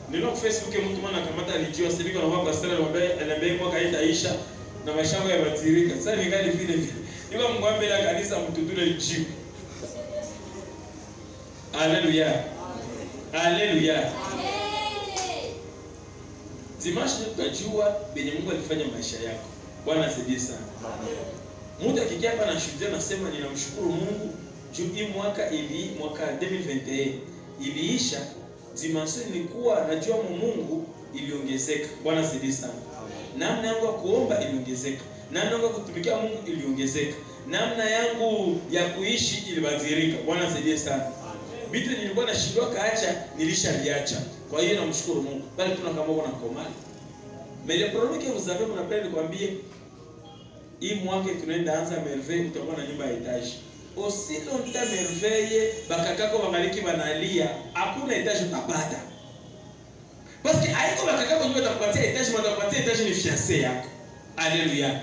Ndio kwa Facebook mtu mwana kamata alijua siviko na baba Stella anambia mwaka haitaisha na mashamba yabatirika. Sasa ningali vile vile. Niko mngwambe la kanisa mtutule jibu. Haleluya. Haleluya. Dimanche tutajua benye Mungu alifanya maisha yako. Bwana asifiwe sana. Mtu akikia hapa na shuhudia nasema ninamshukuru Mungu juu hii mwaka 2021 iliisha, dimension nilikuwa najua Mungu iliongezeka. Bwana asifiwe sana. Namna yangu ya kuomba iliongezeka. Namna yangu ya kutumikia Mungu iliongezeka. Namna yangu ya kuishi ilibadilika. Bwana asifiwe sana. Vitu nilikuwa nashindwa kaacha nilishaliacha. Kwa hiyo namshukuru Mungu. Bali tunakamoko na komali. Mais le problème que vous avez, mnapenda nikwambie, hii mwaka tunaenda anza merveille, utakuwa na nyumba ya etage. Aussi longtemps merveille bakakako bangaliki banalia, hakuna etage utapata. Parce que haiko bakakako nyumba utakupatia etage, mtakupatia etage ni fiancé yako. Haleluya.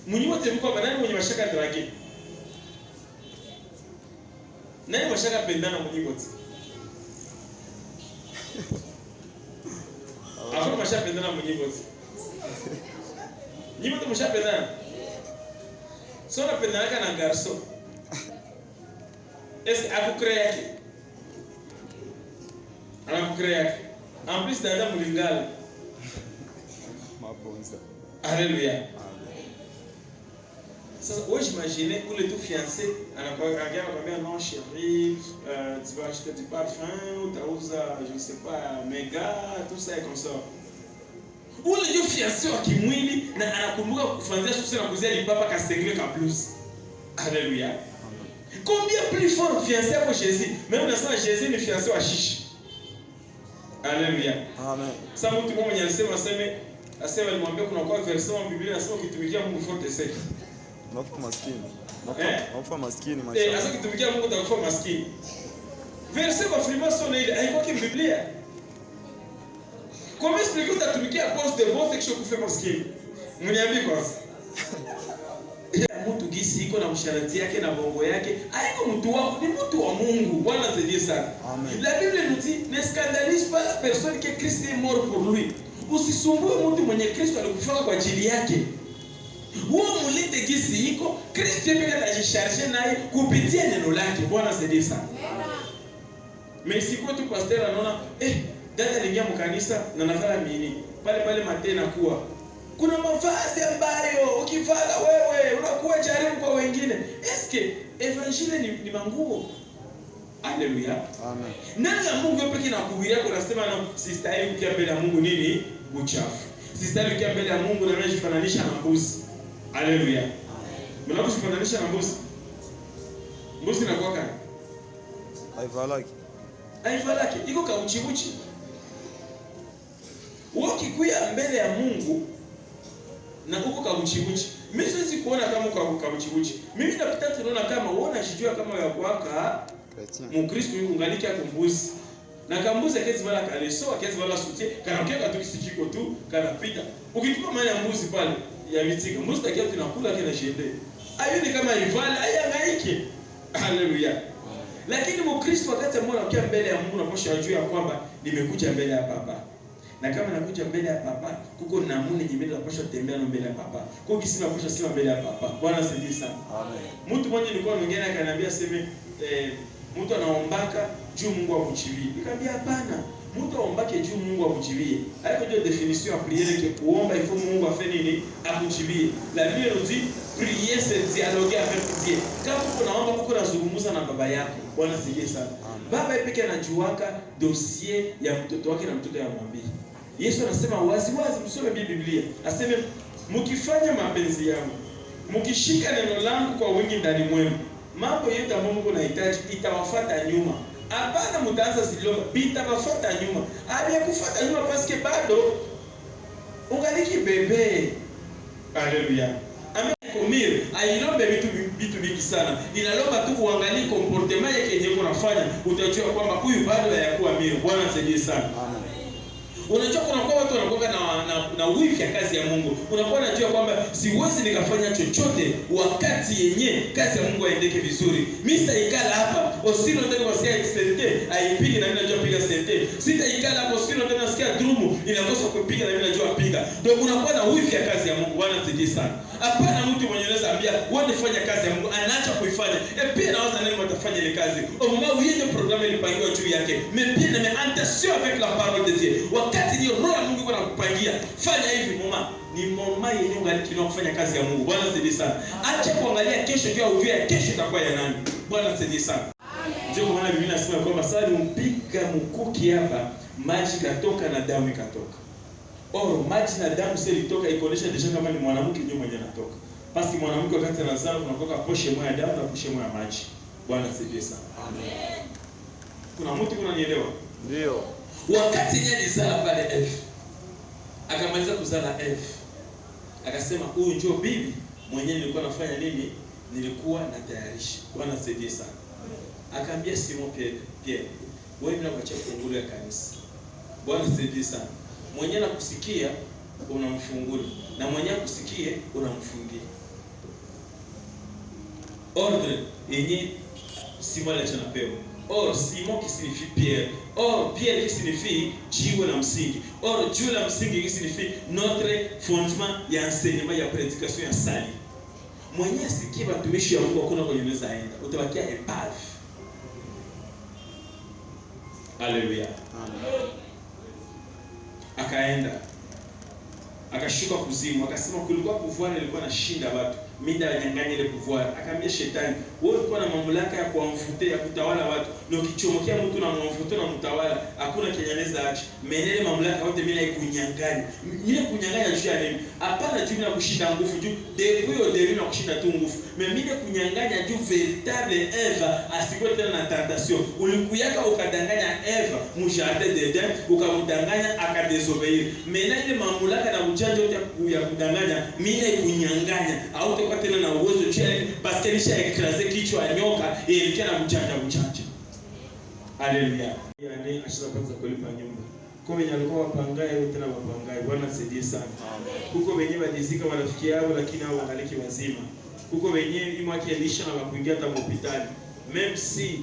Mnyumba temko banani mwenye mashaka ndrake. Nani mashaka pendana mnyumba wote? Hakuna mashaka pendana mnyumba wote. Nyumba tu mashaka pendana. Sio napendana na garçon. Est-ce que akukrea yake? Anakukrea yake. En plus dada mulingala. Mabonza. Alléluia. Sasa wewe imagine ule tu fiancé anakwambia non chérie, tu vas acheter du parfum, utauza je ne sais pas méga, tout ça et comme ça. Ule ndio fiancé wa kimwili na anakumbuka kufanyia succès na kuzia lipapa ka single ka blues. Alléluia. Combien plus fort fiancé que Jésus? Même unasema Jésus ni fiancé wa shishi. Alléluia. Amen. Sasa mtu mmoja alisema aseme alimwambia kuna kwa verse wa Biblia inasema ukitumikia Mungu forte sasa. Unakufa maskini. Unakufa maskini maisha. Sasa ukitumikia Mungu utakufa maskini. Verse kwa Freemason ile haiko kwa Biblia. Comment expliquer utatumikia à cause de vos actions kufa maskini? Mniambie kwanza. Mtu gisi iko na msharati yake na bongo yake, haiko mtu wako, ni mtu wa Mungu. Bwana asifiwe sana. Amen. La Bible nous dit, ne scandalise pas la personne que Christ est mort pour lui. Usisumbue mtu mwenye Kristo alikufaka kwa ajili yake. Huo mulete gisi iko, Kristo yeye atajisharge naye kupitia neno lake. Bwana asifiwe sana. Mais si kwa tu pasteur anaona dada aliingia mkanisa na nafala mini pale matena kuwa kuna mavazi ambayo ukivala wewe unakuwa jaribu kwa wengine. Eske evangile ni manguo? Haleluya. Amen. Nani ya Mungu yote pekee nakuhubiria kwa nasema na sistahili kukia mbele ya Mungu nini? Uchafu. Sistahili kukia mbele ya Mungu na unajifananisha na mbuzi. Haleluya. Amen. Mnapojifananisha na mbuzi. Mbuzi inakuwa kani? Haivalaki. Iko kauchibuchi. Ukikuya mbele ya Mungu na uko kauchibuchi. Mimi siwezi kuona kama uko kauchibuchi. Mimi napita tunaona kama wewe unashijua kama ya kwaka Mkristo yuko ngaliki akumbuzi. Na kambuzi akezi vala kaleso, akezi vala sutie, kanakeka tu kisikiko tu, kanapita. Ukitupa mali ya mbuzi pale ya mitika, mbuzi takia tunakula kile shende. Ayo ni kama ivala, ayangaike. Haleluya. Lakini Mkristo wakati ambao anakuja mbele ya Mungu unaposha ajua kwamba nimekuja mbele ya Baba. Na kama nakuja mbele ya Baba, kuko namuna nyingine napaswa tembea na mbele ya Baba. Kwa hiyo sina napaswa sima mbele ya Baba. Bwana asifiwe sana. Amen. Mtu mmoja nilikuwa mwingine akaniambia sema mtu anaombaka juu Mungu akuchilie. Nikamwambia hapana. Mtu aombake juu Mungu akuchilie. Haiko ndio definition ya prière que kuomba il faut Mungu afanye nini? Akuchilie. La Bible nous dit prier c'est dialoguer avec Dieu. Kama uko naomba uko nazungumza na baba yako. Bwana asifiwe sana. Baba yeye pekee anajuaka dossier ya mtoto wake na mtoto yamwambie. Yesu anasema wazi msome Biblia. Aseme mkifanya mapenzi yangu, mkishika neno langu kwa wingi ndani mwenu, mambo yote ambayo Mungu anahitaji itawafuata nyuma. Hapana mtaanza zilomba, bitawafuata nyuma. Habia kufuata nyuma paske bado ungaliki bebe. Haleluya. Amen. Ailombe vitu vingi sana. Inalomba tu uangalie comportement yake yenyewe unafanya, utajua kwamba huyu bado hayakuwa mimi. Bwana asifiwe sana. Amen. Unajua kuna kwa watu wanakuwa na wifi ya kazi ya Mungu. Unakuwa unajua kwamba siwezi nikafanya chochote wakati yenye kazi ya Mungu aendeke vizuri. Mimi sitaikala hapa, osino ndio nasikia sente, aipige na mimi najua piga sente. Sitaikala hapo, osino ndio nasikia drumu inakosa kupiga na mimi najua piga. Ndio unakuwa na wifi ya kazi ya Mungu. Bwana asifiwe sana. Hapana mtu mwenye anaweza ambia wewe fanya kazi ya Mungu, anaacha kuifanya. Pia nawaza nani watafanya ile kazi. Au mbona hiyo programu ilipangiwa juu yake. Mais bien mais en tension avec la parole de Dieu. Wakati ndio roho ya Mungu iko nakupangia, fanya hivi mama. Ni mama yenyewe ungaliki kufanya kazi ya Mungu. Bwana asifiwe sana. Acha kuangalia kesho juu ujue ya kesho itakuwa ya nani. Bwana asifiwe sana. Ndio maana Biblia inasema kwamba sasa mpiga mkuki hapa, maji katoka na damu ikatoka. Maji na damu sasa ilitoka ikonesha deja kama ni mwanamke ndio mwenye anatoka. Basi mwanamke wakati anazaa kunakoka poshe moja ya damu na poshe moja ya maji. Bwana asifiwe sana. Amen. Kuna mtu unanielewa? Ndio. Wakati yeye alizaa pale F. Akamaliza kuzaa F. Akasema huyu ndio bibi mwenyewe nilikuwa nafanya nini? Nilikuwa natayarisha. Bwana asifiwe sana. Akaambia Simon Pierre, wewe mnakuacha fungulo ya kanisa. Bwana asifiwe sana. Mwenye anakusikia unamfungula na mwenye akusikie unamfungia. Ordre yenye Simon alichonapewa. Or Simon qui signifie Pierre. Or Pierre qui signifie jiwe la msingi. Or jiwe la msingi qui signifie notre fondement ya enseignement ya prédication ya sali. Mwenye asikie batumishi ya Mungu hakuna kwenye meza aenda. Utabakia epave. Haleluya. Amen. Akaenda akashuka kuzimu, akasema kulikuwa pouvoir ilikuwa na shinda watu, mida wanyang'anya ile pouvoir. Akaambia shetani, wewe ulikuwa na mamlaka ya kuamfutia ya kutawala watu, na ukichomokea mtu na mwamfutia na mtawala, hakuna kenyaneza acha. Menele mamlaka yote mimi naikunyang'anya. Mimi kunyang'anya juu ya nini? Hapana juu na kushinda nguvu juu, depuis na kushinda tu nguvu. Mimi kunyang'anya juu véritable Eva asikuwe tena na tentation. Ulikuyaka ukadanganya Eva mu jardin d'Eden, ukamdanganya akadesobéir. Mena ile mamlaka na ujanja yote ya kudanganya, mimi naikunyang'anya. Au utakuwa tena na uwezo chini parce que nisha écraser kichwa ya nyoka ilikuwa na ujanja. Haleluya. Yani ashira kwanza kulipa nyumba. Kwa wenye walikuwa wapangaye wote tena wapangaye. Bwana asifiwe sana. Amen. Huko wenyewe wadizika marafiki yao lakini hao wangaliki wazima. kuko wenyewe imwake elisha na wakuingia hata hospitali. Même si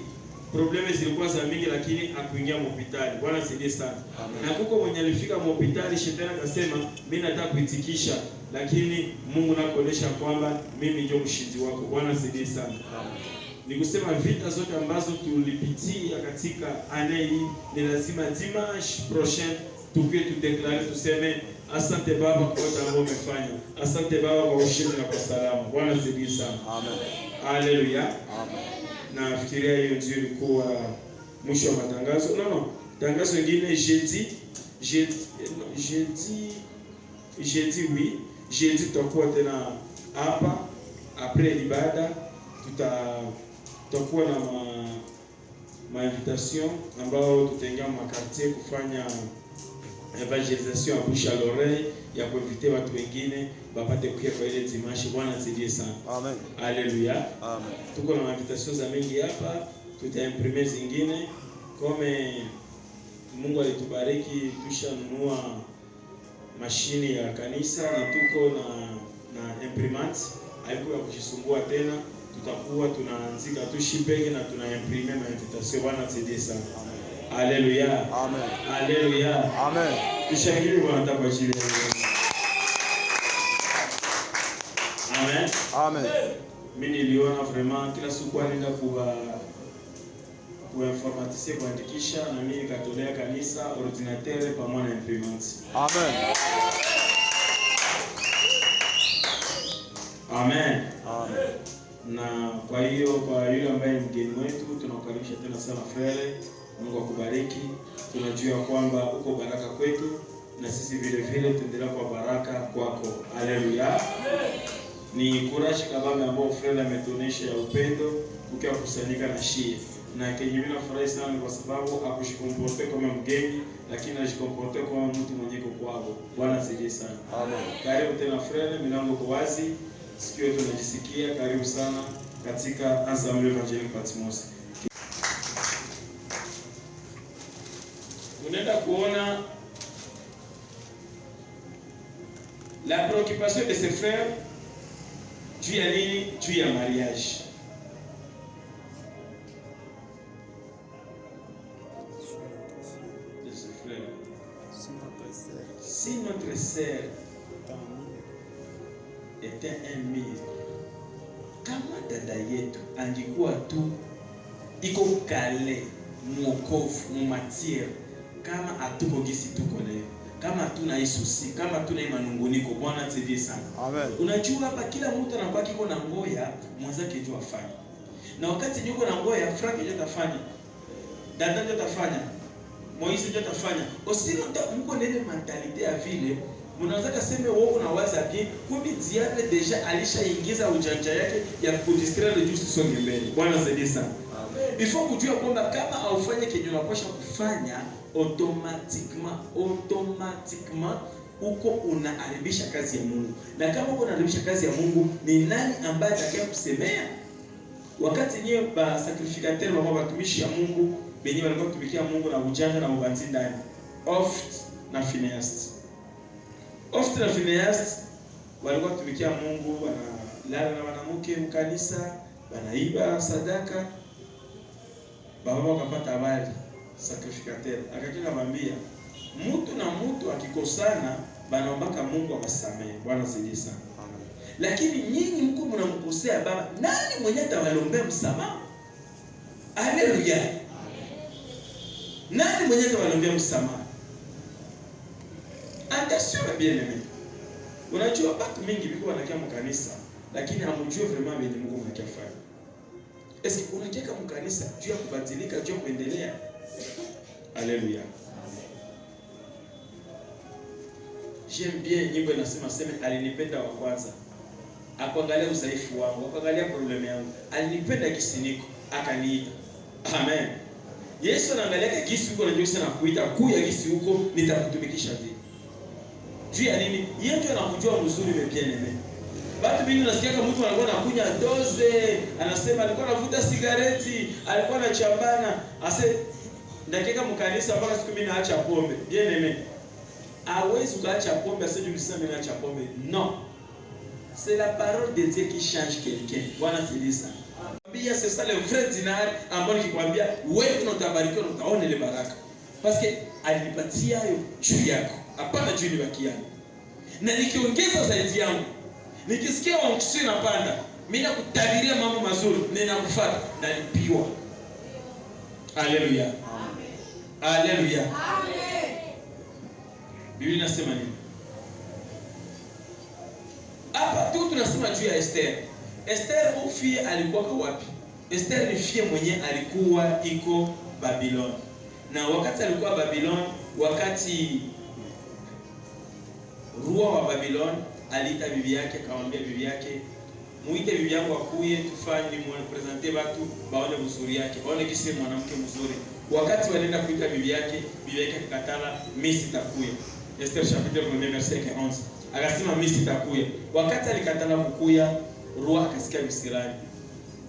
probleme zilikuwa za mingi, lakini akuingia hospitali. Bwana saidie sana. Amen. Na kuko mwenye alifika hospitali, shetani akasema mimi nataka kuitikisha, lakini Mungu nakuonesha kwamba mimi ndio mshindi wako. Bwana saidie sana. Amen. Ni kusema vita zote ambazo tulipitia katika ane hii, ni lazima dimanche prochain tukie tudeklare, tuseme asante Baba kwa yote ambayo umefanya. Asante Baba kwa ushindi na kwa salama. Bwana saidie sana. Amen. Haleluya. Amen. Na fikiria hiyo ndio ilikuwa mwisho wa matangazo. No, tangazo lingine jeudi tutakuwa tena hapa après ibada, tutakuwa na ma invitation ambao tutaingia ma quartier kufanya evangelisation à bouche à l'oreille, ya kuinvite watu wengine bapate kuja kwa ile dimanche. Bwana asaidie sana. Amen. Haleluya. Amen. Tuko na invitation za mingi hapa, tutaimprimer zingine kome Mungu alitubariki, tushanunua mashini ya kanisa na tuko na imprimant, haiko ya kujisumbua tena. Tutakuwa tunaanzika tu shipenge na tunaimprimer ma invitation. Bwana asaidie sana. Amen. Haleluya. Amen. Haleluya. Amen. Tushangilie Bwana kwa ajili ya Amen. Amen. Mimi niliona vraiment kila siku anaenda kwa informaticien kuandikisha, na mimi nikatolea kanisa ordinateur pamoja na imprimante. Amen. Amen. Amen. Na kwa hiyo kwa yule ambaye ni mgeni wetu tunakukaribisha tena sana frere. Mungu akubariki. Tunajua kwamba uko baraka kwetu na sisi vile vile tuendelea kwa baraka kwako. Haleluya. Ni courage kabambe ambao frere ametuonesha ya upendo ukiwa kusanyika na shie. Na kenye mimi nafurahi sana kwa sababu akujikomporte kama mgeni, lakini anajikomporte kama mtu mwenye kwako. Bwana asifiwe sana. Amen. Karibu tena frere, milango iko wazi. Sikio tunajisikia karibu sana katika Ensemble Evangelique Patmos. Unaenda kuona la préoccupation de ses frères juu ya nini? Juu ya mariage. De ses frères. Si notre sœur était un mire, kama dada yetu angekuwa tu iko kale mwokofu mumatiere, kama atuko gisi tuko leo, kama tuna isusi, kama tuna manunguniko. Bwana asaidie sana. Amen. Unajua hapa kila mtu anabaki iko na ngoya mwenzake jua afanye. Na wakati yuko na ngoya, Frank yeye atafanya, dada yeye atafanya, Moise yeye atafanya. Osino mko na ile mentalite ya vile mnaweza kusema wewe unawaza bien, kumbe diable deja alishaingiza ujanja yake ya kudistraire juu usisonge mbele. Bwana asaidie sana. Amen. Before kujua kwamba kama aufanye kenye unapaswa kufanya, automatiquement uko unaharibisha kazi ya Mungu. Na kama uko unaharibisha kazi ya Mungu, ni nani ambaye atakaye kusemea? Wakati nyewe ba sacrificateur wa watumishi ya Mungu benye walikuwa kutumikia Mungu na ujanja na ubanzi ndani, Oft na Phineas walikuwa kutumikia Mungu, wanalala na wanamke mkanisa, wanaiba sadaka. Baba wakapata habari, sacrificateur akakila mwambia, mtu na mtu akikosana banaombaka Mungu awasamehe. Bwana asaidie sana. Amen. Lakini nyinyi mko mnamkosea baba, nani mwenye atawalombea msamaha? Haleluya. Amen. Nani mwenye atawalombea msamaha? Attention bien aimé. Unajua watu mingi biko wanakia mkanisa, lakini hamjui vraiment venye Mungu anakifanya. Est-ce que unakia mkanisa juu ya kubadilika, juu ya kuendelea? Haleluya. J'aime bien nyimbo inasema alinipenda wa kwanza. Akuangalia udhaifu wangu, akuangalia problemu yangu. Alinipenda gisi niko, akaniita. Amen. Yesu anaangalia gisi uko na Yesu anakuita, kuya gisi uko nitakutumikisha vipi. Juu ya nini? Yeye ndio anakujua mzuri bien aimé. Watu wengi nasikia kama mtu anakuwa anakunya doze, anasema alikuwa anavuta sigareti, alikuwa anachambana, ase ndakeka mkanisa mpaka siku mimi naacha pombe. Bien aimé. Hawezi ukaacha pombe asije ukisema mimi naacha pombe. No. C'est la parole de Dieu qui change quelqu'un. Bwana c'est ça. Bia c'est ça le vrai dinar ambao nikikwambia wewe unatabarikiwa utaona ile baraka. Parce que alinipatia hayo juu yako. Hapana juu nibakia. Na nikiongeza zaidi yangu. Nikisikia wangu inapanda, mimi nakutabiria mambo mazuri, ninakufuata na nipiwa. Haleluya. Amen. Haleluya. Amen. Biblia inasema nini? Hapa tu tunasema juu ya Esther. Esther ufie alikuwa kwa wapi? Esther ni fie mwenye alikuwa iko Babylon. Na wakati alikuwa Babylon, wakati rua wa Babylon aliita bibi yake, akamwambia bibi yake, muite bibi yangu akuye tufanye ni presenter watu baone mzuri yake. Baone kisi mwanamke mzuri. Wakati walienda kuita bibi yake akakatala, mimi sitakuya. Esther chapitre 1 verset 11. Akasema mimi sitakuya. Wakati alikatala kukuya, rua akasikia visirani.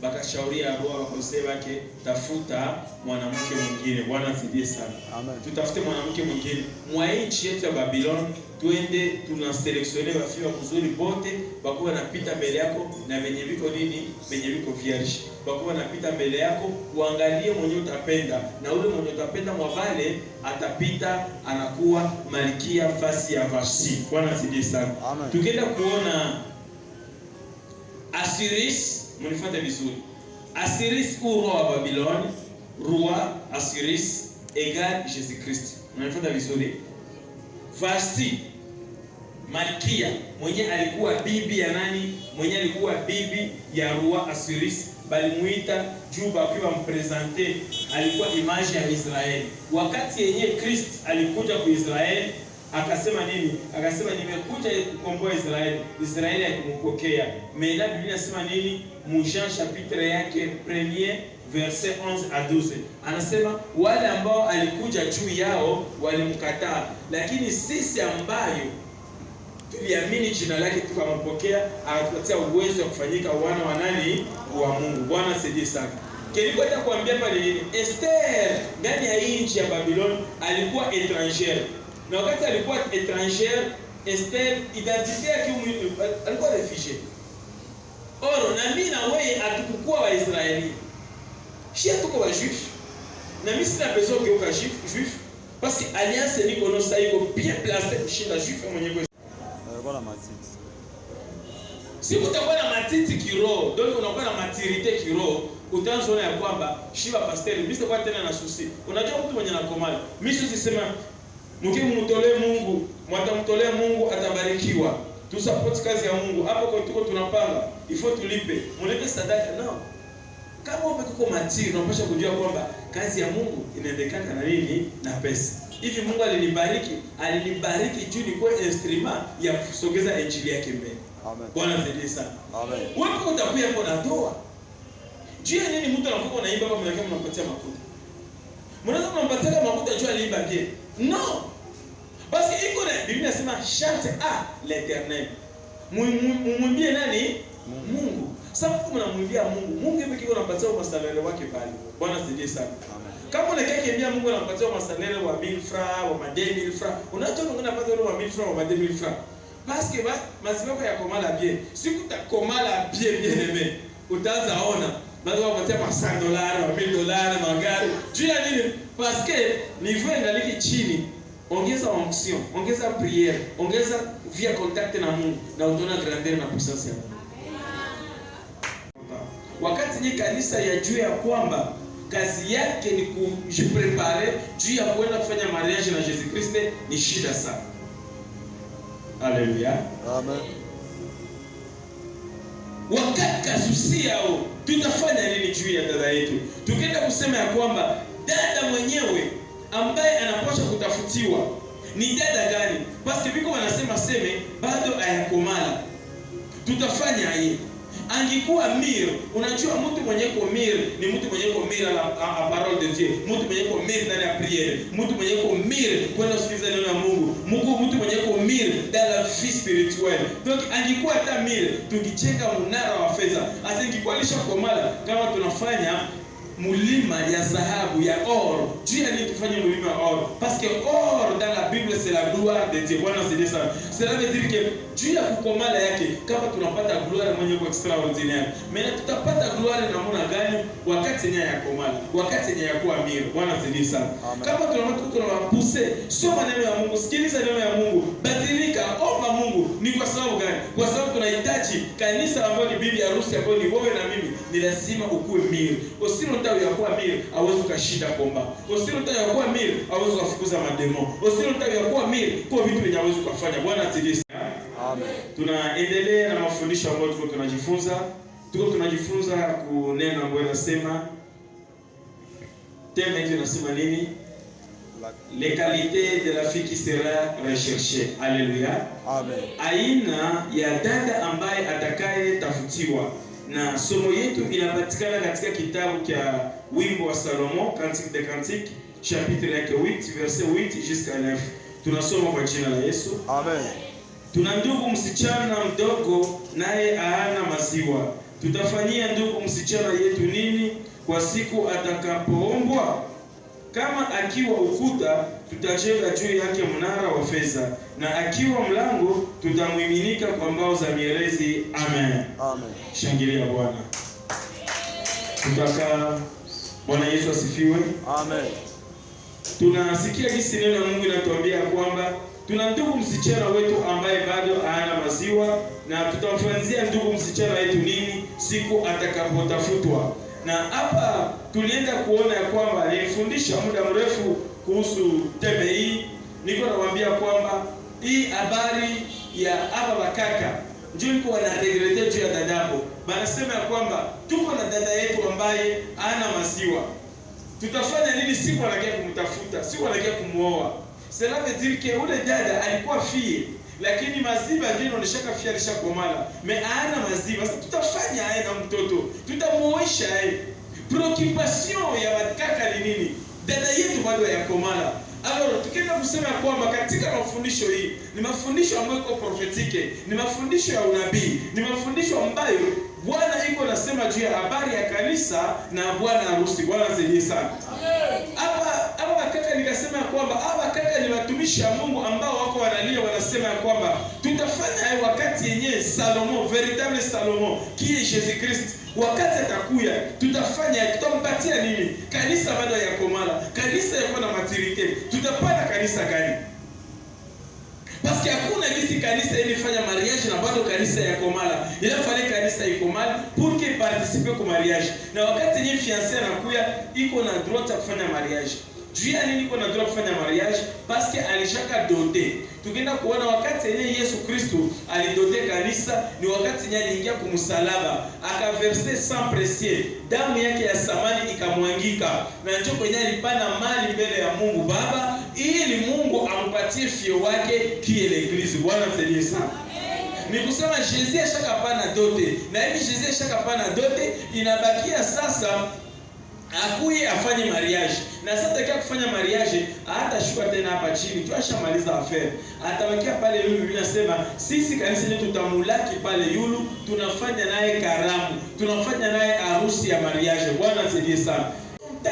Bakashauria rua wakosea wake, tafuta mwanamke mwingine. Bwana asifiwe sana. Amen. Tutafute mwanamke mwingine. Mwa nchi yetu ya Babylon, twende tunaseleksioner wafia mzuri bote, bakuwa napita mbele yako na venye viko nini? Venye viko vierge. Bakuwa napita mbele yako, uangalie mwenye utapenda na ule mwenye utapenda mwabale atapita anakuwa malkia fasi ya Vashti. Bwana asifiwe sana. Tukienda kuona Asiris, mnifuate vizuri. Asiris ou roi wa Babylon, roi Asiris égale Jésus-Christ. Mnifuate vizuri. Vashti malkia mwenye alikuwa bibi ya nani? Mwenye alikuwa bibi ya roi Asiris, bali muita juu bakiwa mpresente, alikuwa image ya Israeli. Wakati yenye Kristo alikuja kwa Israeli, akasema nini? Akasema nimekuja kukomboa Israeli. Israeli haikumpokea. Mena Biblia inasema nini? Jean chapitre yake 1 verset 11 à 12. Anasema wale ambao alikuja juu yao walimkataa, lakini sisi ambayo tuliamini jina lake tukampokea, akatupatia uwezo wa kufanyika wana wa nani? Wa Mungu. Bwana asifiwe sana. Kilikuwa nitakwambia pale Esther ndani ya nchi ya Babylon alikuwa étrangère. Na wakati alikuwa étrangère, Esther identité yake alikuwa réfugié. Oro na mimi na wewe atukukua wa Israeli. Shia tuko wa juif. Na mimi sina besoin kugeuka juif parce que alliance ni kono saiko bien placé kushinda juif mwenyewe. Alikuwa na matiti. Si utakuwa na matiti kiroho, donc unakuwa na maturité kiroho, utaanza ya kwamba shiba pasteur, mimi sitakuwa tena na susi. Unajua mtu mwenye anakomala. Mimi sisema mkimtolee Mungu, mtamtolee Mungu atabarikiwa. Tu support kazi ya Mungu. Hapo kwa tuko tunapanga, ifo tulipe. Mulete sadaka no. Kama uko matiri, unapaswa kujua kwamba kazi ya Mungu inaendekana na nini? Na pesa. Hivi Mungu alinibariki juu ni kwa instrument ya kusogeza injili yake mbele. Amen. Bwana asifiwe sana. Amen. Wewe utakuja hapo na doa. Juu ya nini mtu anakuwa anaimba kama mnakaa mnampatia makuta? Mnaweza mnampatia makuta juu aliimba bien. No. Basi iko na Biblia inasema chante à l'Éternel. Mumwimbie nani? Mungu. Sasa kama mnamwimbia Mungu, Mungu yeye kiko anampatia masalele wake pale. Bwana asifiwe sana. Kama unakaa kiambia Mungu anampatia masalele wa 1000 francs, wa 2000 francs. Unajua Mungu anapatia wa 1000 francs, wa 2000 francs. Parce que masimamo ya komala bien. Siku utakomala bien aimé. Utaanza ona bado wapatia $100, $1000, magari. Juu ya nini? Parce que niveau ingaliki chini. Ongeza onction, ongeza prière, ongeza via contact na Mungu na utaona grandeur na puissance ya Mungu. Wakati ni kanisa ya juu ya kwamba kazi yake ni kujiprepare juu ya kwenda kufanya mariage na Yesu Kristo, ni shida sana. Haleluya. Amen. Wakati kasusi yao tutafanya nini juu ya dada yetu? Tukienda kusema ya kwamba dada mwenyewe ambaye anapaswa kutafutiwa ni dada gani? Basi biko wanasema seme bado hayakomala. Tutafanya hii. Angekuwa mir, unajua mtu mwenye ko mir ni mtu mwenye ko mir la parole de Dieu, mtu mwenye ko mir ndani ya prière, mtu mwenye ko mir kwenda kusikiliza neno la Mungu, mtu mwenye ko mir dans la vie spirituelle. Donc angekuwa hata mir, tungijenga mnara wa fedha. Asingekuwa lishakomala kama tunafanya mulima ya dhahabu ya or. Juu ya nini tufanye mulima ya or? Parce que or dans la Bible c'est la gloire de Dieu. Bwana asifiwe sana. Cela veut dire que juu ya kukomala yake kama tunapata gloire mwenye kwa extraordinaire. Mais tutapata gloire namna gani wakati yenye ya komala, wakati yenye ya kuwa miro. Bwana asifiwe sana. Kama tunawapuse, soma neno ya Mungu, sikiliza neno ya Mungu, badilika, omba Mungu. Ni kwa sababu gani? Kwa sababu tunahitaji kanisa ambayo ni bibi harusi ambayo ni wewe na mimi, ni lazima ukue miro. Usino tawi ya kuwa miro, hauwezi kushinda komba. Usino tawi ya kuwa miro, hauwezi kufukuza mademo. Usino tawi ya kuwa miro, kwa vitu vyenye hauwezi kufanya. Bwana asifiwe. Amen. Tunaendelea na mafundisho ambayo tunajifunza. Tunajifunza kunena ambayo inasema thème hiyo inasema nini? Les qualités de la fille qui sera recherchée. Alléluia. Amen. Aina ya dada ambaye atakaye tafutiwa. Na somo yetu inapatikana katika kitabu cha Wimbo wa Salomo, Cantique des Cantiques, chapitre yake 8, verset 8 jusqu'à 9. Tunasoma kwa jina la Yesu. Amen. Tuna ndugu msichana mdogo naye hana maziwa. Tutafanyia ndugu msichana yetu nini kwa siku atakapoombwa? Kama akiwa ukuta, tutajenga juu yake mnara wa fedha, na akiwa mlango, tutamwiminika kwa mbao za mierezi. Amen. Amen. Shangilia Bwana. Tutakaa. Bwana Yesu asifiwe. Amen. Tunasikia jinsi neno la Mungu linatuambia kwamba tuna ndugu msichana wetu ambaye bado hana maziwa, na tutamfanyia ndugu msichana wetu nini siku atakapotafutwa. Na hapa tulienda kuona ya kwamba nilifundisha muda mrefu kuhusu teme hii. Niko nawaambia kwamba hii habari ya hapa bakaka ndio niko wanaregrete juu ya dadabo. Wanasema ya kwamba tuko na dada yetu ambaye hana maziwa. Tutafanya nini siku anakia kumtafuta, siku anakia kumuoa? Cela veut dire que ule dada alikuwa fie, lakini maziba ndio oneshaka fie alishakomala. Mais hana maziba. Sasa tutafanya aye na mtoto, tutamuoesha aye. Preoccupation ya wakaka ni nini? Dada yetu bado yakomala. Alors tukienda kusema kwamba katika mafundisho hii ni mafundisho ambayo iko prophetike, ni mafundisho ya unabii, ni mafundisho ambayo Bwana iko nasema juu ya habari ya kanisa na bwana harusi. Bwana asifiwe sana. Hapa kaka nikasema kwamba hapa kaka ni watumishi wa Mungu ambao wako wanalia, wanasema kwamba tutafanya wakati yenyewe Salomo, véritable Salomo, qui est Jésus Christ, wakati atakuya tutafanya, tutampatia nini? Kanisa bado ya komala, kanisa yako na maturité. Tutapata kanisa gani? Parce que hakuna gisi kanisa ilifanya mariage na bado kanisa ya komala. Inafanya kanisa ikomala pour que participe kwa mariage. Na wakati ni fiancé anakuya iko na droit ya kufanya mariage. Juu ya nini iko na droit kufanya mariage? Parce que alishaka dote. Tukienda kuona wakati yenye Yesu Kristo alidote kanisa ni wakati yenye aliingia kumsalaba, akaverse sang précieux, damu yake ya samani ikamwangika, na njoo kwenye alipana mali mbele ya Mungu Baba ili Mungu ampatie fio wake qui est l'église. Bwana msaidie sana. Ni kusema Jésus ashakapana dote, na hivi Jésus ashakapana dote, inabakia sasa akuye afanye mariage. Na sasa takia kufanya mariage, hata shuka tena hapa chini, tu ashamaliza affaire. Atabakia pale yulu. Biblia inasema sisi kanisa letu tutamulaki pale yulu, tunafanya naye karamu, tunafanya naye harusi ya mariage. Bwana asifiwe sana.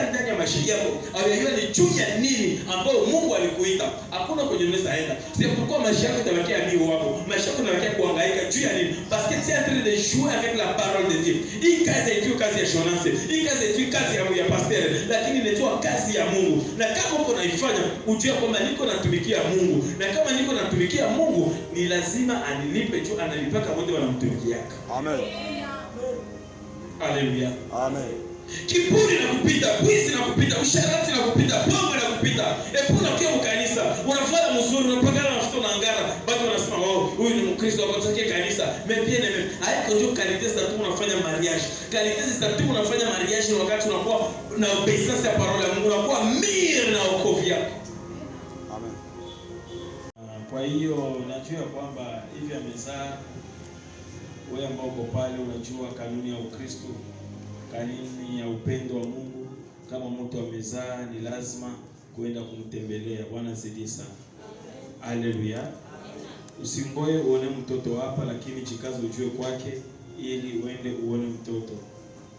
Ndani ya maisha yako awajua ni juu ya nini ambao Mungu alikuita. Hakuna kwenye unaweza enda. C'est pourquoi maisha yako itabakia bio wako. Maisha yako itabakia kuhangaika juu ya nini? Parce que tu es en train de jouer avec la parole de Dieu. Hii kazi yetu kazi ya Jonas. Hii kazi yetu kazi ya pastor, lakini inaitwa kazi ya Mungu. Na kama uko naifanya, ujue kwamba niko natumikia Mungu. Na kama niko natumikia Mungu, ni lazima anilipe juu analipaka wote wanamtumikia. Amen. Haleluya. Amen. Kiburi na kupita, wizi na kupita, usharati na kupita, pombe na kupita. Epuna kwa kanisa, unafanya mzuri, unapagana na mtoto na ngara, watu wanasema wao, huyu ni Mkristo akotokea kanisa. Mepia haiko ndio qualité statut unafanya mariage. Qualité statut unafanya mariage wakati unakuwa na obedience ya parole ya Mungu, unakuwa mir na wokovu yako. Amen. Kwa hiyo unajua kwamba hivi amezaa wewe ambao uko pale, unajua kanuni ya Ukristo, kanuni ya upendo wa Mungu. Kama mtu amezaa ni lazima kwenda kumtembelea. Bwana asifiwe sana. Haleluya. Usingoe uone mtoto hapa, lakini jikaze ujue kwake ili uende uone mtoto,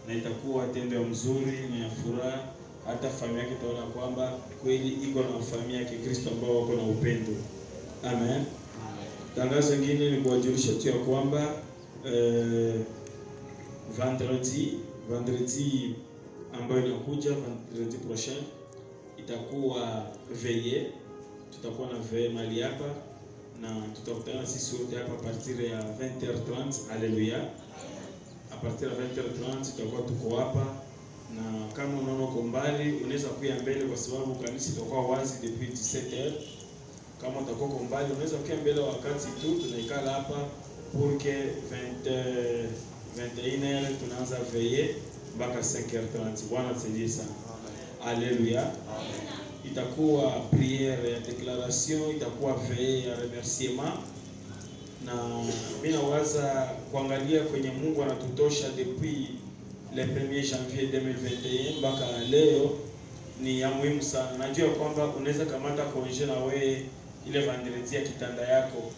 na itakuwa tendo ya mzuri na ya furaha hata familia yake itaona kwamba kweli iko na familia ya Kikristo ambao wako na upendo. Amen. Tangazo lingine ni kuwajulisha tu ya kwamba vendredi ambayo inakuja, vendredi prochain itakuwa veille. Tutakuwa na veille mali hapa na tutakutana sisi wote hapa a partir ya 20h30. Haleluya. A partir ya 20h30 tutakuwa tuko hapa, na kama unaona uko mbali unaweza kuja mbele kwa sababu kanisa itakuwa wazi depuis 17h. Kama utakuwa uko mbali unaweza kuja mbele wakati tu tunaikala hapa pour que 21h tunaanza veille mpaka 5h30. Bwana tusaidie sana. Haleluya. Itakuwa prière ya déclaration, itakuwa veille ya remerciement, na mimi nawaza kuangalia kwenye Mungu anatutosha depuis le 1er janvier 2021 mpaka leo ni ya muhimu sana. Najua kwamba unaweza kamata congé na wewe ile vendredi ya kitanda yako.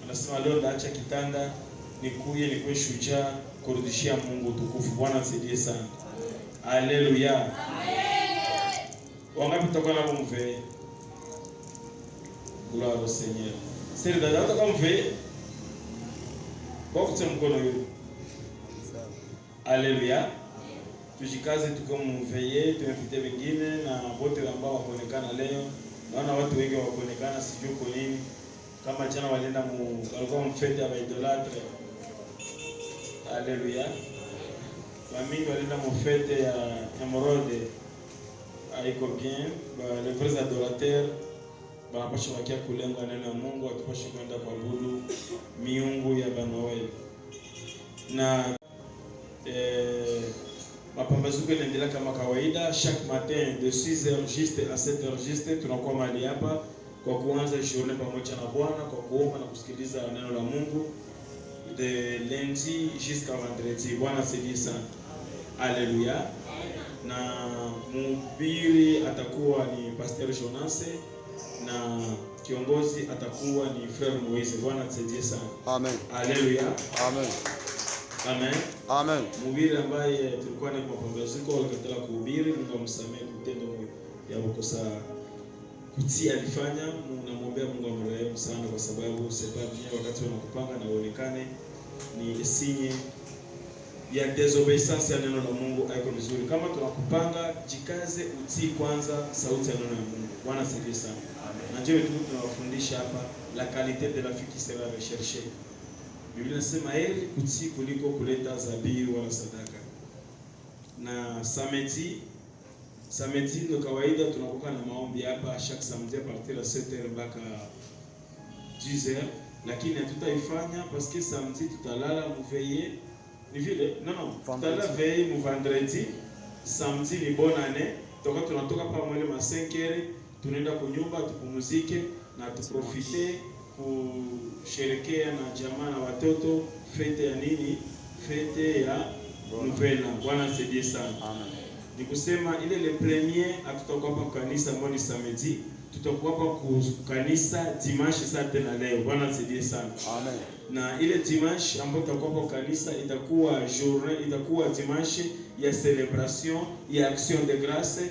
Unasema leo ndaacha kitanda nikuwe shujaa kurudishia Mungu tukufu. Bwana tusaidie sana. Haleluya. Amen. Wangapi tutakuwa na mve? Gloire au Seigneur. Sasa dada tutakuwa mve. Kwa kutia mkono yule. Haleluya. Tujikaze tuko mveye, tumepita wengine na wote ambao wakonekana leo. Naona watu wengi wakonekana sijui kwa nini. Kama jana walienda walikuwa mfete ya idolatre. Haleluya. Famille walienda mfete ya Emerode. Haiko bien, les vrais adorateurs wanapaswa wakia kulenga neno la Mungu, watapaswa kwenda kuabudu miungu ya Banoel. Na mapambazuko yanaendelea kama kawaida, chaque matin de 6h juste à 7h juste tunakuwa mahali hapa kwa kuanza journée pamoja na Bwana, kwa kuomba na kusikiliza neno la Mungu de lundi jusqu'à vendredi. Bwana asifiwe sana. Haleluya. Na mhubiri atakuwa ni Pastor Jonas na kiongozi atakuwa ni Frère Moise. Bwana tusaidie sana. Amen. Haleluya. Amen. Amen. Amen. Mhubiri ambaye tulikuwa na mapambazuko alikatala kuhubiri, Mungu amsamehe kutendo ya kukosa kutia alifanya. Namwombea Mungu amrehemu sana kwa sababu sababu wakati wanakupanga na uonekane ni sinye ya desobedience ya neno la Mungu haiko vizuri. Kama tunakupanga, jikaze utii kwanza sauti ya neno la Mungu. Bwana asifiwe sana. Amen. Na njoo tu tunawafundisha hapa la qualité de la vie qui sera recherchée. Biblia inasema heri kutii kuliko kuleta dhabihu wala sadaka. Na samedi ndio kawaida tunakuwa na maombi hapa chaque samedi à partir de 7h mpaka 10h, lakini hatutaifanya parce que samedi tutalala mveille. Ni vile tutala veille mu vendredi, samedi ni bonne année. Tunatoka pa mwele ma 5h, tunaenda kunyumba tupumzike na tuprofite kusherekea na jamaa na watoto fete ya nini? Fete ya Nouvelle. Bwana asifiwe sana. Amen. Ni kusema ile le premier hatutakuwa hapa kanisa mboni samedi, tutakuwa hapa kanisa dimanche saa tena leo. Bwana asifiwe sana. Amen. Na ile dimanche ambayo tutakuwa hapa kanisa itakuwa journée, itakuwa dimanche ya celebration ya action de grâce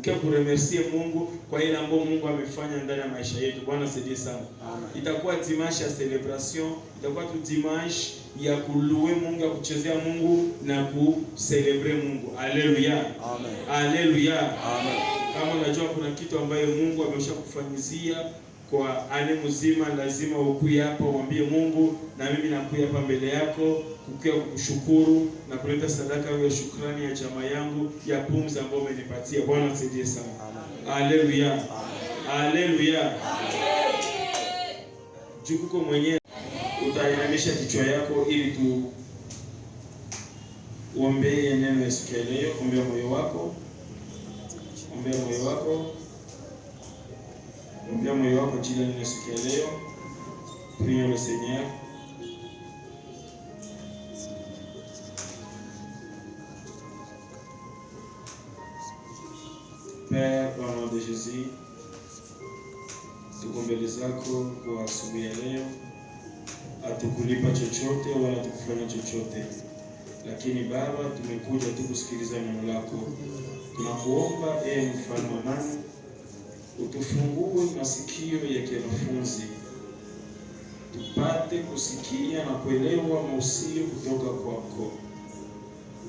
ya kuremercier Mungu kwa ile ambayo Mungu amefanya ndani ya maisha yetu. Bwana asifiwe sana. Amen. Itakuwa dimanche ya celebration, itakuwa tu dimanche ya kulouer Mungu, ya kuchezea Mungu na kucelebre Mungu. Haleluya. Amen. Haleluya. Amen. Kama unajua kuna kitu ambayo Mungu ameshakufanyizia kwa ane mzima, lazima ukuye hapa uambie Mungu, na mimi nakuja hapa mbele yako kukia kukushukuru na kuleta sadaka ya shukrani ya jamaa yangu ya pumzi ambayo umenipatia. Bwana asifiwe sana. Haleluya. Haleluya. Jukuko mwenyewe utainamisha kichwa yako ili tu uombee neno la siku ya leo. Ombea moyo wako. Ombea moyo wako. Ombea moyo wako jina la siku ya leo. Prions le Seigneur. Père, au nom de Jésus, tuko mbele zako kwa asubuhi ya leo. Hatukulipa chochote wala tukufanya chochote. lakini Baba, tumekuja tu kusikiliza neno lako. Tunakuomba mfalme wa amani, utufungue masikio ya kiwanafunzi, tupate kusikia na kuelewa mausio kutoka kwako.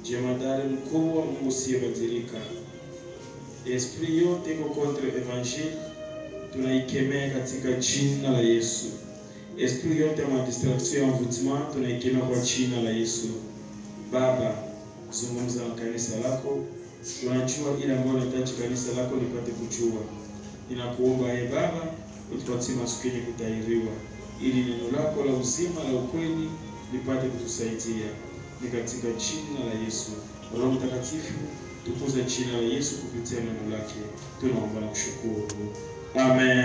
Jemadari mkuu wa Mungu usiyebadilika, esprit yote iko contre evangile tunaikemea katika jina la Yesu. Esprit yote ya distraction ya envoûtement tunaikemea kwa jina la Yesu. Baba, zungumza na kanisa lako. Tunajua ile ambayo unahitaji kanisa lako lipate kujua. Ninakuomba Baba, utupatie masikio yenye kutahiriwa, ili neno lako la uzima la ukweli lipate kutusaidia. Ni katika jina la Yesu. Roho Mtakatifu, tukuza jina la Yesu kupitia neno lake. Tunaomba na kushukuru. Amen.